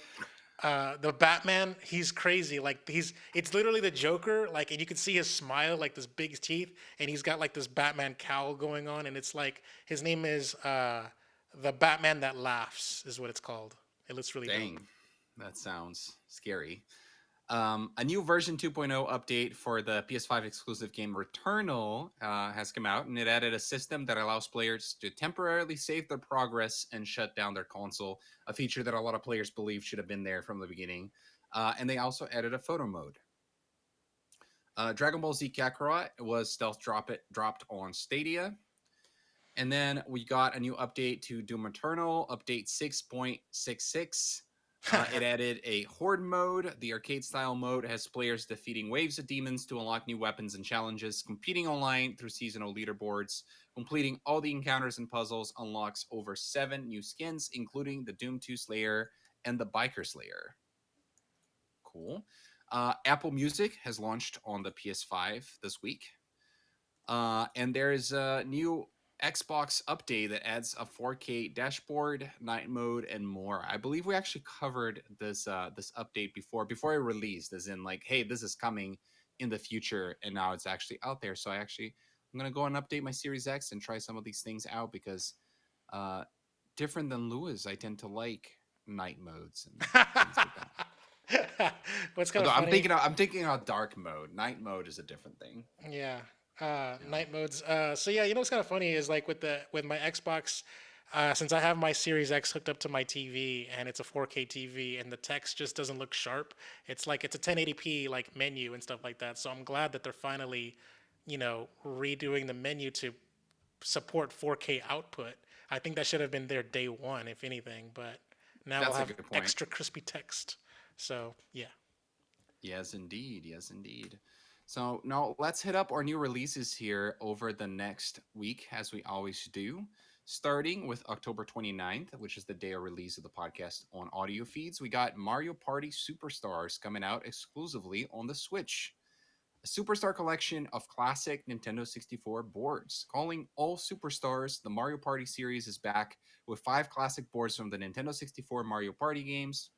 A: The Batman, he's crazy. Like it's literally the Joker. Like, and you can see his smile, like this big teeth, and he's got like this Batman cowl going on, and it's like his name is the Batman that laughs, is what it's called. It looks really dope.
B: Dang, that sounds scary. A new version 2.0 update for the PS5 exclusive game Returnal has come out, and it added a system that allows players to temporarily save their progress and shut down their console, a feature that a lot of players believe should have been there from the beginning. And they also added a photo mode. Dragon Ball Z Kakarot was dropped on Stadia. And then we got a new update to Doom Eternal, update 6.66. It added a horde mode. The arcade style mode has players defeating waves of demons to unlock new weapons and challenges, competing online through seasonal leaderboards. Completing all the encounters and puzzles unlocks over 7 new skins, including the Doom 2 Slayer and the Biker Slayer. Cool. Apple Music has launched on the PS5 this week. And there's a new Xbox update that adds a 4K dashboard, night mode, and more. I believe we actually covered this update before it released, as in like, hey, this is coming in the future, and now it's actually out there. So I'm gonna go and update my Series X and try some of these things out because uh, different than Lewis, I tend to like night modes and things like that.
A: What's kind of
B: Although
A: funny?
B: I'm thinking about dark mode. Night mode is a different thing.
A: Yeah.
B: Yeah.
A: Night modes. So yeah, what's kind of funny is like with my Xbox, since I have my Series X hooked up to my TV and it's a 4K TV and the text just doesn't look sharp. It's like it's a 1080p like menu and stuff like that. So I'm glad that they're finally, redoing the menu to support 4K output. I think that should have been there day one, if anything. But now we'll
B: That's a
A: have
B: good point.
A: extra crispy text. So yeah.
B: Yes, indeed. Yes, indeed. So now let's hit up our new releases here over the next week, as we always do. Starting with October 29th, which is the day of release of the podcast on audio feeds, we got Mario Party Superstars coming out exclusively on the Switch. A Superstar collection of classic Nintendo 64 boards. Calling all Superstars, the Mario Party series is back with 5 classic boards from the Nintendo 64 Mario Party games.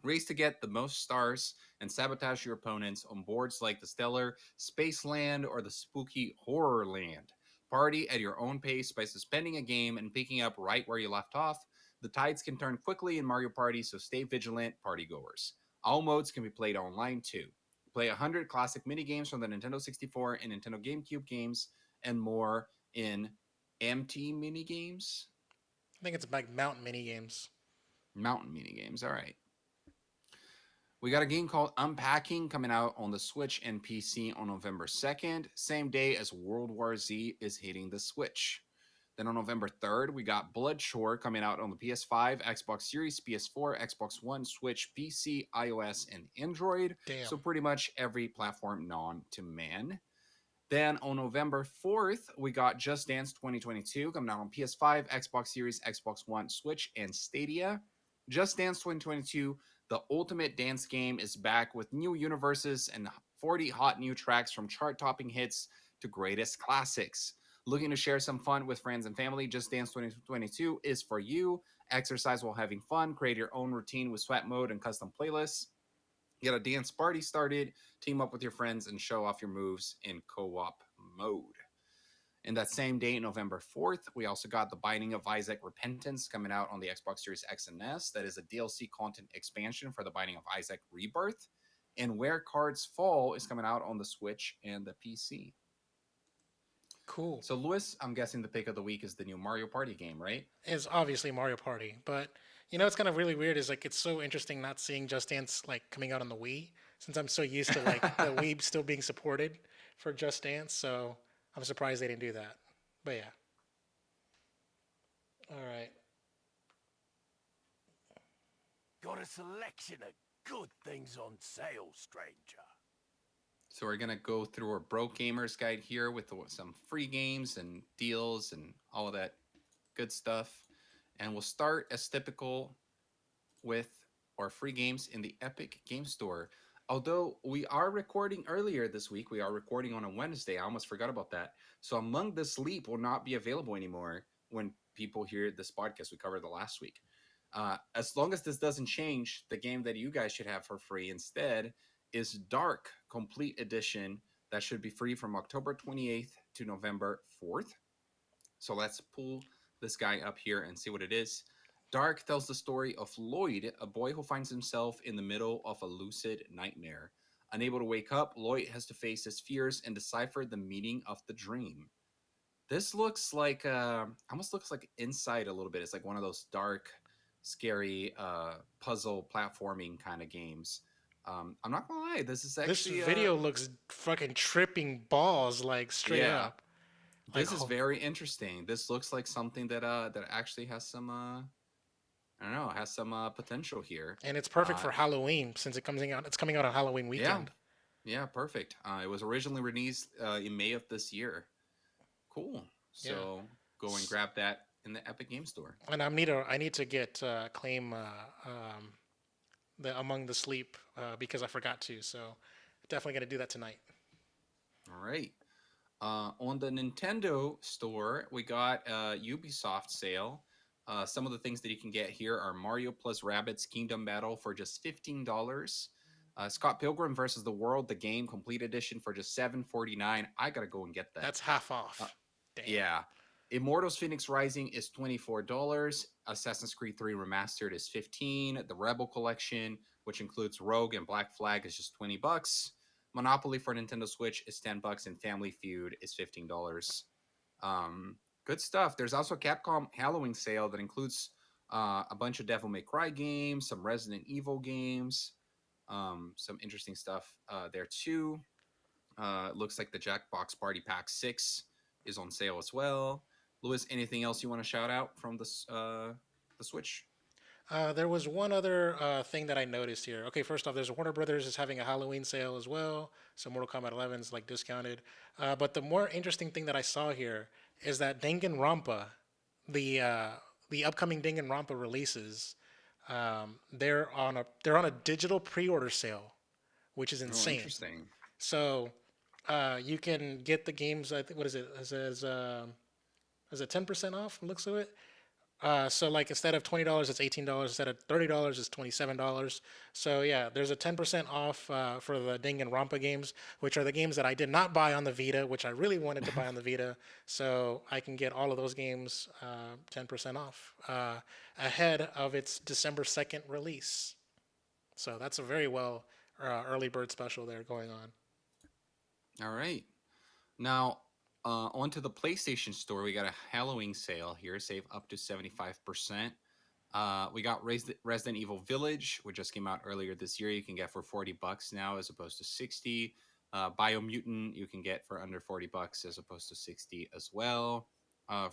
B: Race to get the most stars and sabotage your opponents on boards like the Stellar Spaceland or the Spooky Horrorland. Party at your own pace by suspending a game and picking up right where you left off. The tides can turn quickly in Mario Party, so stay vigilant, partygoers. All modes can be played online too. Play 100 classic mini games from the Nintendo 64 and Nintendo GameCube games and more in MT mini games,
A: I think it's like mountain mini games.
B: mountain mini games. All right. We got a game called Unpacking coming out on the Switch and PC on November 2nd, same day as World War Z is hitting the Switch. Then on November 3rd, we got Bloodshore coming out on the PS5, Xbox Series, PS4, Xbox One, Switch, PC, iOS, and Android.
A: Damn.
B: So pretty much every platform known to man. Then on November 4th, we got Just Dance 2022 coming out on PS5, Xbox Series, Xbox One, Switch, and Stadia. Just Dance 2022, the ultimate dance game, is back with new universes and 40 hot new tracks from chart topping hits to greatest classics. Looking to share some fun with friends and family? Just Dance 2022 is for you. Exercise while having fun, create your own routine with sweat mode and custom playlists. Get a dance party started, team up with your friends, and show off your moves in co op mode. In that same day, November 4th, we also got The Binding of Isaac Repentance coming out on the Xbox Series X and S. That is a DLC content expansion for The Binding of Isaac Rebirth. And Where Cards Fall is coming out on the Switch and the PC.
A: Cool.
B: So, Lewis, I'm guessing the pick of the week is the new Mario Party game, right?
A: Is obviously Mario Party, but what's kind of really weird is like it's so interesting not seeing Just Dance like coming out on the Wii since I'm so used to like the Wii still being supported for Just Dance. So I'm surprised they didn't do that. But yeah. All right.
C: Got a selection of good things on sale, stranger.
B: So we're gonna go through our broke gamers guide here with some free games and deals and all of that good stuff. And we'll start as typical with our free games in the Epic Game Store. Although we are recording earlier this week, we are recording on a Wednesday. I almost forgot about that. So Among the Sleep will not be available anymore when people hear this podcast. We covered the last week. As long as this doesn't change, the game that you guys should have for free instead is Dark Complete Edition. That should be free from October 28th to November 4th. So let's pull this guy up here and see what it is. Dark tells the story of Lloyd, a boy who finds himself in the middle of a lucid nightmare. Unable to wake up, Lloyd has to face his fears and decipher the meaning of the dream. This looks like almost looks like Inside a little bit. It's like one of those dark, scary puzzle platforming kind of games. I'm not gonna lie, this is
A: This
B: actually
A: video looks fucking tripping balls like straight
B: yeah,
A: up. Like
B: this is very interesting. This looks like something that actually has some I don't know, has some potential here.
A: and it's perfect
B: Uh,
A: for Halloween since it's coming out on Halloween
B: yeah,
A: weekend.
B: yeah, perfect. It was originally released in May of this year. Cool.
A: Yeah.
B: So go and grab that in the Epic Game Store.
A: And I need to get claim the Among the Sleep because I forgot to. So definitely gonna do that tonight.
B: All right. On the Nintendo store, we got a Ubisoft sale. Some of the things that you can get here are Mario plus Rabbids Kingdom Battle for just $15. Scott Pilgrim versus the World, the game complete edition for just $7.49. I gotta go and get that.
A: That's half
B: Uh,
A: off. Damn.
B: yeah. Immortals Phoenix Rising is $24. Assassin's Creed 3 Remastered is $15. The Rebel Collection, which includes Rogue and Black Flag, is just $20. Monopoly for Nintendo Switch is $10, and Family Feud is $15. Good stuff. There's also a Capcom Halloween sale that includes a bunch of Devil May Cry games, some Resident Evil games, some interesting stuff there too. Looks like the Jackbox Party Pack 6 is on sale as well. Lewis, anything else you want to shout out from the Switch?
A: There was one other thing that I noticed here. Okay, first off, there's Warner Brothers is having a Halloween sale as well, so Mortal Kombat 11 is like discounted. But the more interesting thing that I saw here is that Danganronpa, the uh, the upcoming Danganronpa releases, they're on a digital pre-order sale, which is
B: Oh,
A: insane.
B: interesting.
A: So you can get the games. I think what is it? Is it 10% off? From the looks of it. So like instead of $20, it's $18. Instead of $30, it's $27. So yeah, there's a 10% off for the Danganronpa games, which are the games that I did not buy on the Vita, which I really wanted to buy on the Vita. So I can get all of those games 10% off ahead of its December 2nd release. So that's a very well early bird special there going on.
B: All right. Now, onto the PlayStation Store, we got a Halloween sale here. Save up to 75%. We got Resident Evil Village, which just came out earlier this year. You can get for $40 now as opposed to 60. Biomutant you can get for under $40 as opposed to 60 as well.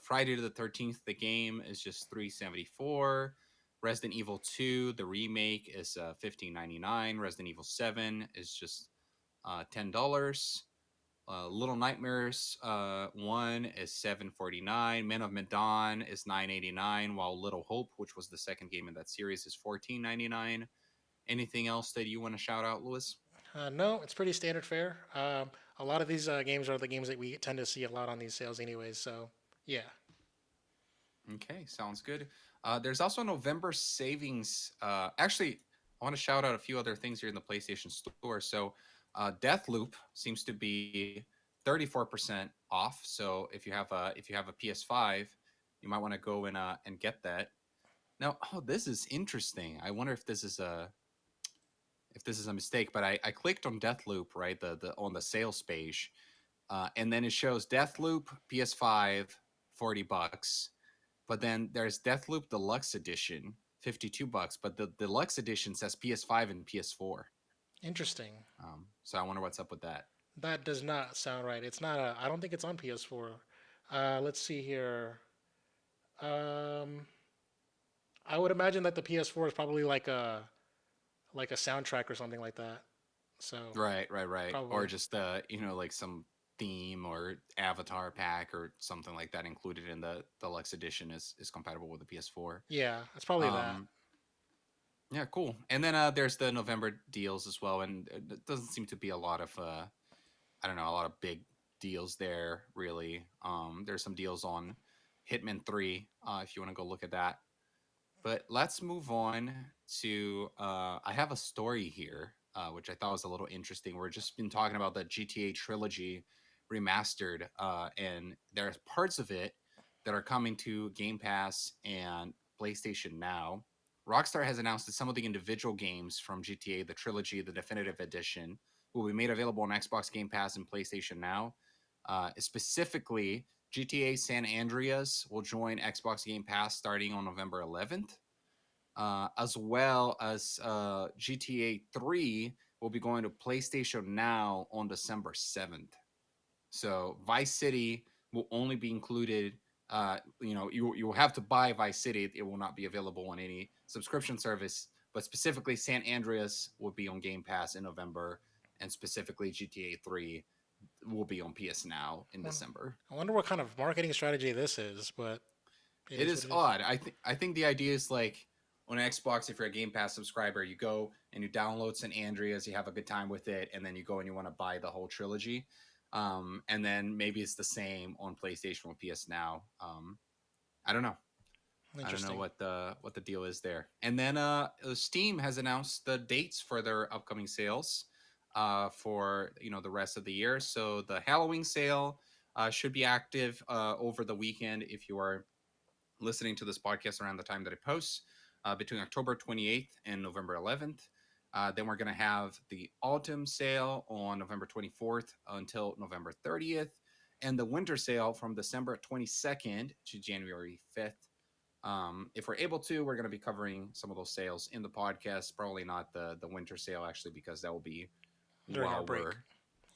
B: Friday the 13th, the game is just 374. Resident Evil 2, the remake is 15.99. Resident Evil 7 is just $10. Little Nightmares 1 is 749. Men of Medan is 989, while Little Hope, which was the second game in that series, is 14.99. Anything else that you want to shout out, Lewis?
A: No, it's pretty standard fare. A lot of these games are the games that we tend to see a lot on these sales, anyways. So yeah,
B: Okay, sounds good. There's also November savings. Actually, I want to shout out a few other things here in the PlayStation Store. So, Deathloop seems to be 34% off. So if you have a PS5, you might want to go and get that. Now, oh, this is interesting. I wonder if this is a mistake, but I clicked on Deathloop, right? The on the sales page, and then it shows Deathloop PS5 $40, but then there's Deathloop Deluxe Edition $52, but the Deluxe Edition says PS5 and PS4.
A: interesting.
B: So I wonder what's up with that.
A: That does not sound right. It's not a. I don't think it's on PS4. Let's see here. Um, I would imagine that the PS4 is probably like a soundtrack or something like that. So
B: Right, right, right. Or
A: probably,
B: just like some theme or avatar pack or something like that included in the Deluxe Edition is compatible with the PS4.
A: yeah, it's probably that.
B: Um, yeah, cool. And then there's the November deals as well, and it doesn't seem to be a lot of I don't know, a lot of big deals there really. There's some deals on Hitman 3 if you want to go look at that. But let's move on to I have a story here which I thought was a little interesting. We're just been talking about the GTA trilogy remastered, and there's parts of it that are coming to Game Pass and PlayStation Now. Rockstar has announced that some of the individual games from GTA, the trilogy, the definitive edition, will be made available on Xbox Game Pass and PlayStation Now. Specifically, GTA San Andreas will join Xbox Game Pass starting on November 11th, as well as GTA 3 will be going to PlayStation Now on December 7th. So Vice City will only be included. You will have to buy Vice City. It will not be available on any subscription service. But specifically, San Andreas will be on Game Pass in November, and specifically GTA 3 will be on PS Now in December.
A: I wonder what kind of marketing strategy this is, but it
B: It
A: is what
B: is
A: it is.
B: odd. I think the idea is like on Xbox, if you're a Game Pass subscriber, you go and you download San Andreas, you have a good time with it, and then you go and you want to buy the whole trilogy. And then maybe it's the same on PlayStation or PS Now. I don't know. I don't know
A: Interesting.
B: what the deal is there. And then Steam has announced the dates for their upcoming sales for the rest of the year. So the Halloween sale should be active over the weekend if you are listening to this podcast around the time that it posts, between October 28th and November 11th. Then we're going to have the autumn sale on November 24th until November 30th, and the winter sale from December 22nd to January 5th. If we're able to, we're going to be covering some of those sales in the podcast. Probably not the winter sale, actually, because that will be
A: During our
B: while
A: break.
B: we're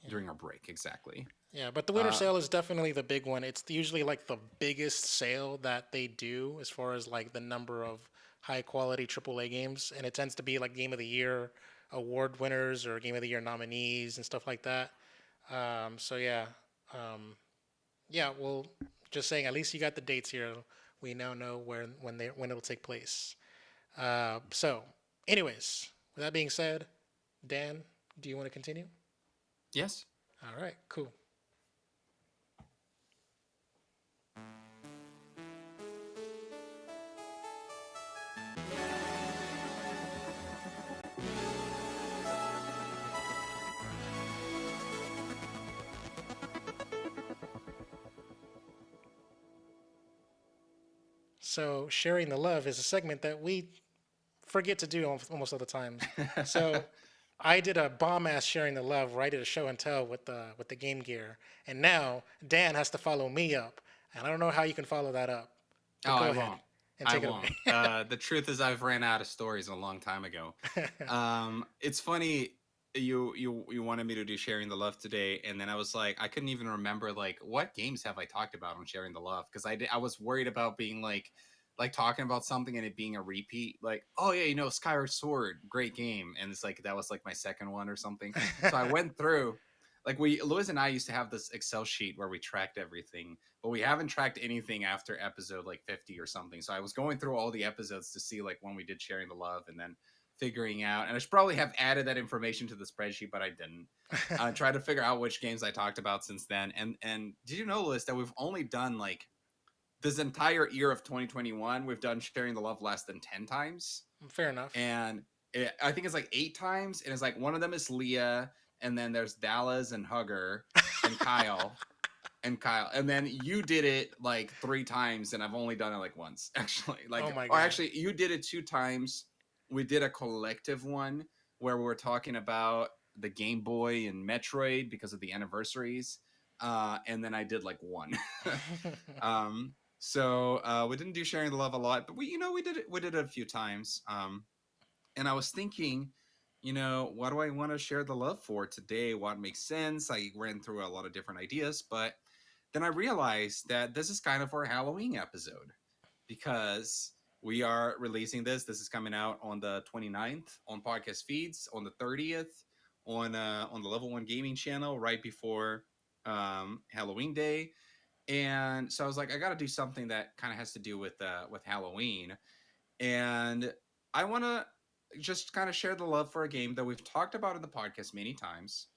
A: Yeah.
B: during our break. Exactly.
A: Yeah, but the winter
B: Uh,
A: sale is definitely the big one. It's usually like the biggest sale that they do as far as like the number of high quality AAA games, and it tends to be like Game of the Year award winners or Game of the Year nominees and stuff like that. So yeah, um, yeah. Well, just saying. At least you got the dates here. We now know when it'll take place. So, anyways, with that being said, Dan, do you want to continue?
B: Yes.
A: All right, cool. So, sharing the love is a segment that we forget to do almost all the times. So, I did a bomb ass sharing the love where I did a show and tell with the Game Gear, and now Dan has to follow me up, and I don't know how you can follow that up,
B: Oh,
A: but go
B: I
A: ahead
B: won't.
A: and
B: I
A: take it
B: won't.
A: away.
B: The truth is, I've ran out of stories a long time ago. It's funny you wanted me to do sharing the love today, and then I was like, I couldn't even remember like what games have I talked about on sharing the love because I was worried about being like talking about something and it being a repeat. Like, oh yeah, Skyward Sword, great game, and it's like that was like my second one or something. So I went through. Like Lewis and I used to have this Excel sheet where we tracked everything, but we haven't tracked anything after episode like 50 or something. So I was going through all the episodes to see like when we did sharing the love and then figuring out, and I should probably have added that information to the spreadsheet, but I didn't. Try to figure out which games I talked about since then. And did you know, Liz, that we've only done like this entire year of 2021, we've done sharing the love less than 10 times,
A: Fair enough.
B: and I think it's like 8 times, and it's like one of them is Leah, and then there's Dallas and Hugger and Kyle and Kyle, and then you did it like 3 times, and I've only done it like once, actually.
A: Oh
B: Like,
A: my
B: or
A: god.
B: actually, you did it 2 times. We did a collective one where we were talking about the Game Boy and Metroid because of the anniversaries, and then I did like one. So we didn't do sharing the love a lot, but we did it a few times. And I was thinking, what do I want to share the love for today? What makes sense? I ran through a lot of different ideas, but then I realized that this is kind of our Halloween episode because we are releasing this. This is coming out on the 29th on podcast feeds, on the 30th on the Level 1 Gaming channel right before Halloween Day. And so I was like, I got to do something that kind of has to do with Halloween, and I want to just kind of share the love for a game that we've talked about in the podcast many times.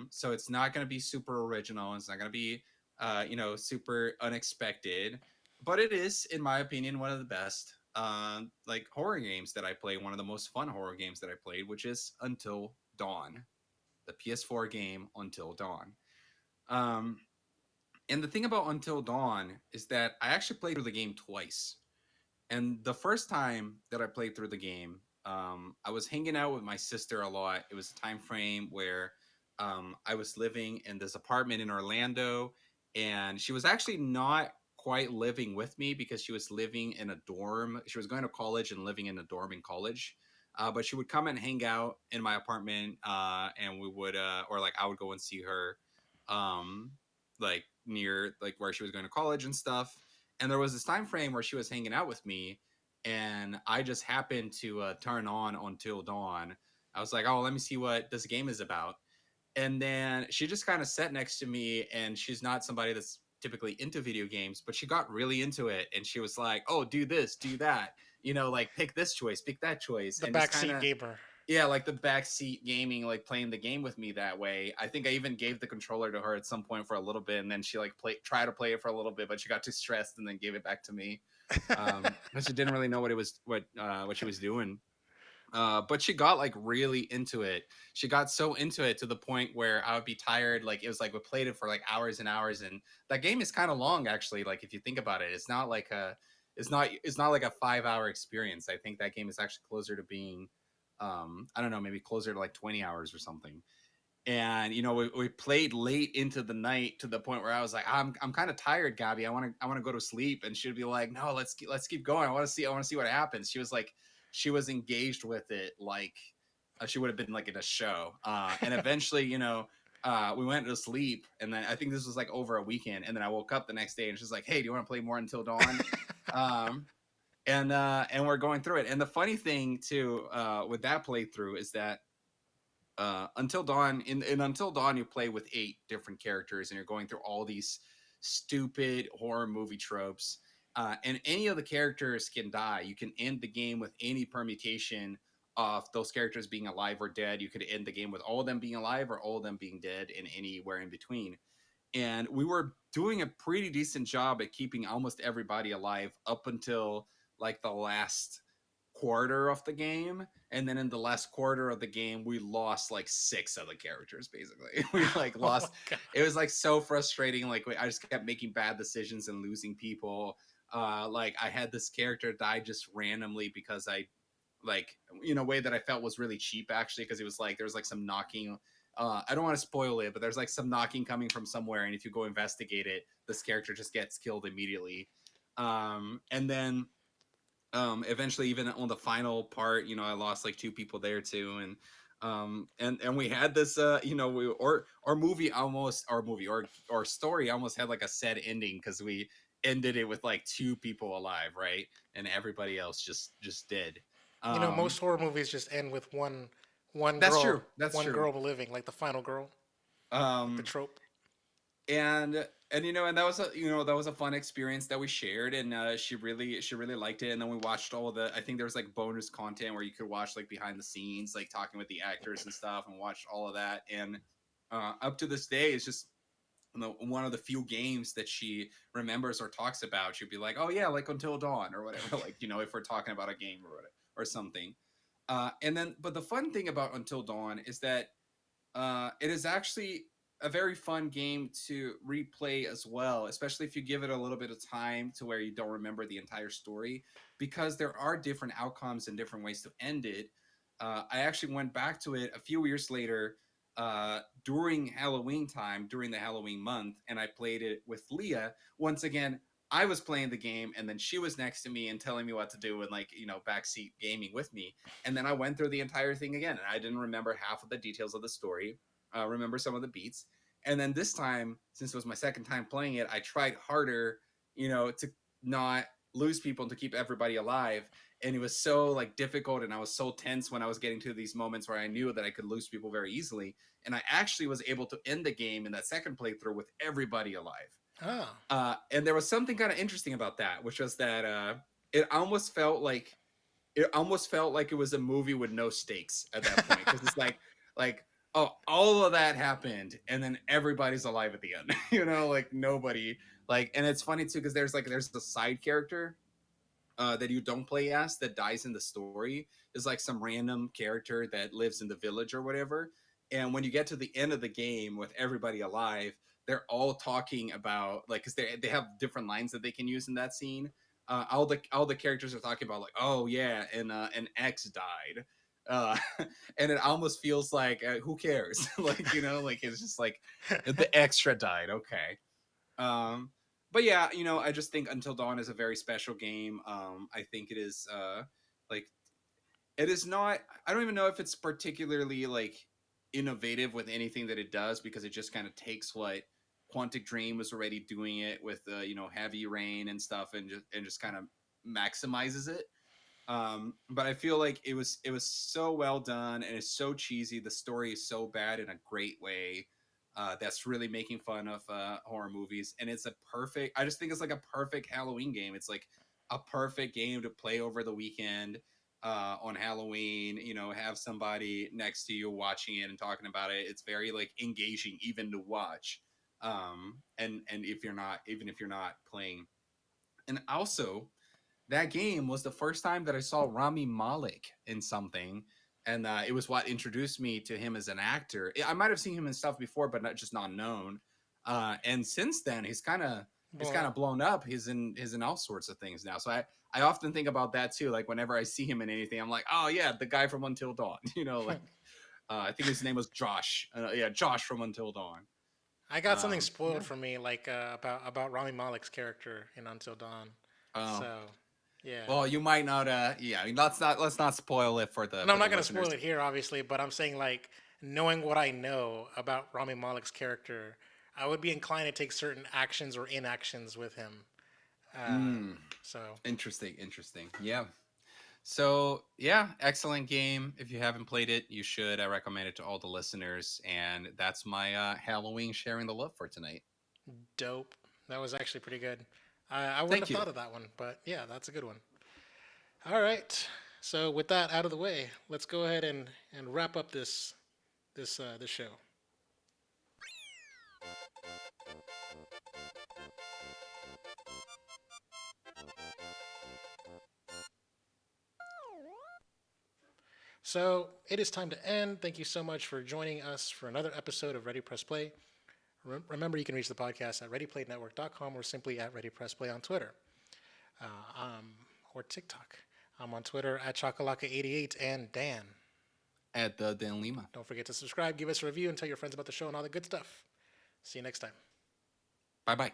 B: So it's not going to be super original. It's not going to be, super unexpected, but it is, in my opinion, one of the best, like horror games that I play. One of the most fun horror games that I played, which is Until Dawn, the PS4 game Until Dawn. Um, and the thing about Until Dawn is that I actually played through the game twice. And the first time that I played through the game, I was hanging out with my sister a lot. It was a time frame where I was living in this apartment in Orlando, and she was actually not quite living with me because she was living in a dorm. She was going to college and living in a dorm in college. But she would come and hang out in my apartment, and we would, or like I would go and see her, um, like near like where she was going to college and stuff. And there was this time frame where she was hanging out with me, and I just happened to turn on Until Dawn. I was like, oh, let me see what this game is about. And then she just kind of sat next to me, and she's not somebody that's typically into video games, but she got really into it, and she was like, oh, do this, do that, like pick this choice, pick that choice,
A: The
B: and just kind
A: backseat
B: of,
A: gamer.
B: yeah, like the backseat gaming, like playing the game with me that way. I think I even gave the controller to her at some point for a little bit, and then she like tried to play it for a little bit, but she got too stressed and then gave it back to me. But she didn't really know what she was doing. But she got like really into it. She got so into it to the point where I would be tired. Like it was like we played it for like hours and hours, and that game is kind of long actually. Like if you think about it, it's not like a 5 hour experience. I think that game is actually closer to being, I don't know, maybe closer to like 20 hours or something. And we played late into the night to the point where I was like, I'm kind of tired, Gabby. I want to go to sleep. And she'd be like, no, let's keep going. I want to see what happens. She was like, she was engaged with it like she would have been like in a show. And eventually, we went to sleep, and then I think this was like over a weekend, and then I woke up the next day, and she's like, hey, do you want to play more Until Dawn? um, and we're going through it. And the funny thing too, with that playthrough is that Until Dawn, in Until Dawn, you play with 8 different characters, and you're going through all these stupid horror movie tropes. And any of the characters can die. You can end the game with any permutation of those characters being alive or dead. You could end the game with all of them being alive or all of them being dead, and anywhere in between. And we were doing a pretty decent job at keeping almost everybody alive up until like the last quarter of the game. And then in the last quarter of the game we lost like 6 of the characters basically. We like
A: Oh my
B: lost.
A: god.
B: It was like so frustrating. Like I just kept making bad decisions and losing people. Like I had this character die just randomly because I, like, in a way that I felt was really cheap actually, because it was like there was like some knocking. I don't want to spoil it, but there's like some knocking coming from somewhere, and if you go investigate it, this character just gets killed immediately. And then eventually, even on the final part, I lost like 2 people there too. And we had this, our movie almost, our story almost had like a sad ending, because we ended it with like 2 people alive, right, and everybody else just dead.
A: Most
B: um
A: horror movies just end with one
B: that's
A: girl,
B: true, that's
A: one
B: true.
A: girl living, like the final girl, like the
B: um
A: trope.
B: and that was a fun experience that we shared, and she really liked it. And then we watched all of the, I think there was like bonus content where you could watch like behind the scenes, like talking with the actors and stuff, and watched all of that. And up to this day, it's just one of the few games that she remembers or talks about. She'd be like, oh yeah, like Until Dawn or whatever, like, if we're talking about a game or whatever, or something. And then, but the fun thing about Until Dawn is that it is actually a very fun game to replay as well, especially if you give it a little bit of time to where you don't remember the entire story, because there are different outcomes and different ways to end it. I actually went back to it a few years later, during Halloween time, during the Halloween month, and I played it with Leah. Once again, I was playing the game, and then she was next to me and telling me what to do, and like, backseat gaming with me. And then I went through the entire thing again, and I didn't remember half of the details of the story. Remember some of the beats. And then this time, since it was my second time playing it, I tried harder, to not lose people and to keep everybody alive. And it was so like difficult, and I was so tense when I was getting to these moments where I knew that I could lose people very easily. And I actually was able to end the game in that second playthrough with everybody alive.
A: Oh,
B: And there was something kind of interesting about that, which was that it almost felt like it was a movie with no stakes at that point, because it's like, oh, all of that happened and then everybody's alive at the end. Like nobody, like. And it's funny too, because there's the side character that you don't play as, that dies in the story, is like some random character that lives in the village or whatever. And when you get to the end of the game with everybody alive, they're all talking about, like, because they have different lines that they can use in that scene. All the characters are talking about, like, oh yeah, and an X died. uh and it almost feels like, who cares? Like, like, it's just like the extra died, okay. um, but yeah, I just think Until Dawn is a very special game. I think it is, like, it is not. I don't even know if it's particularly like innovative with anything that it does, because it just kind of takes what Quantic Dream was already doing it with, Heavy Rain and stuff, and just kind of maximizes it. But I feel like it was so well done, and it's so cheesy. The story is so bad in a great way. That's really making fun of horror movies, and it's a perfect. I just think it's like a perfect Halloween game. It's like a perfect game to play over the weekend, on Halloween. Have somebody next to you watching it and talking about it. It's very like engaging even to watch. And even if you're not playing, and also that game was the first time that I saw Rami Malek in something, and it was what introduced me to him as an actor. I might have seen him in stuff before, but not known. And since then, he's
A: blown
B: kind of
A: up.
B: blown up. He's in all sorts of things now. So I often think about that too. Like whenever I see him in anything, I'm like, oh yeah, the guy from Until Dawn. Like, I think his name was Josh. Yeah, Josh from Until Dawn.
A: I got something spoiled
B: Yeah.
A: for me, like about Rami Malek's character in Until Dawn.
B: Oh,
A: So, yeah.
B: well, you might not. Yeah, I mean, let's not spoil it for the
A: And I'm
B: for the
A: not gonna
B: listeners.
A: spoil it here, obviously, but I'm saying, like, knowing what I know about Rami Malek's character, I would be inclined to take certain actions or inactions with him So
B: Interesting. Yeah. So yeah, excellent game. If you haven't played it, you should. I recommend it to all the listeners. And that's my Halloween sharing the love for tonight.
A: dope. That was actually pretty good. I wouldn't
B: Thank
A: have
B: you.
A: thought of that one, but yeah, that's a good one. All right. So with that out of the way, let's go ahead and wrap up this show. So it is time to end. Thank you so much for joining us for another episode of Ready Press Play. Remember, you can reach the podcast at readyplaynetwork.com or simply at Ready Press Play on Twitter uh, um, or TikTok. I'm on Twitter at Chakalaka88 and Dan.
B: At the Dan Lima.
A: Don't forget to subscribe, give us a review, and tell your friends about the show and all the good stuff. See you next time.
B: Bye bye.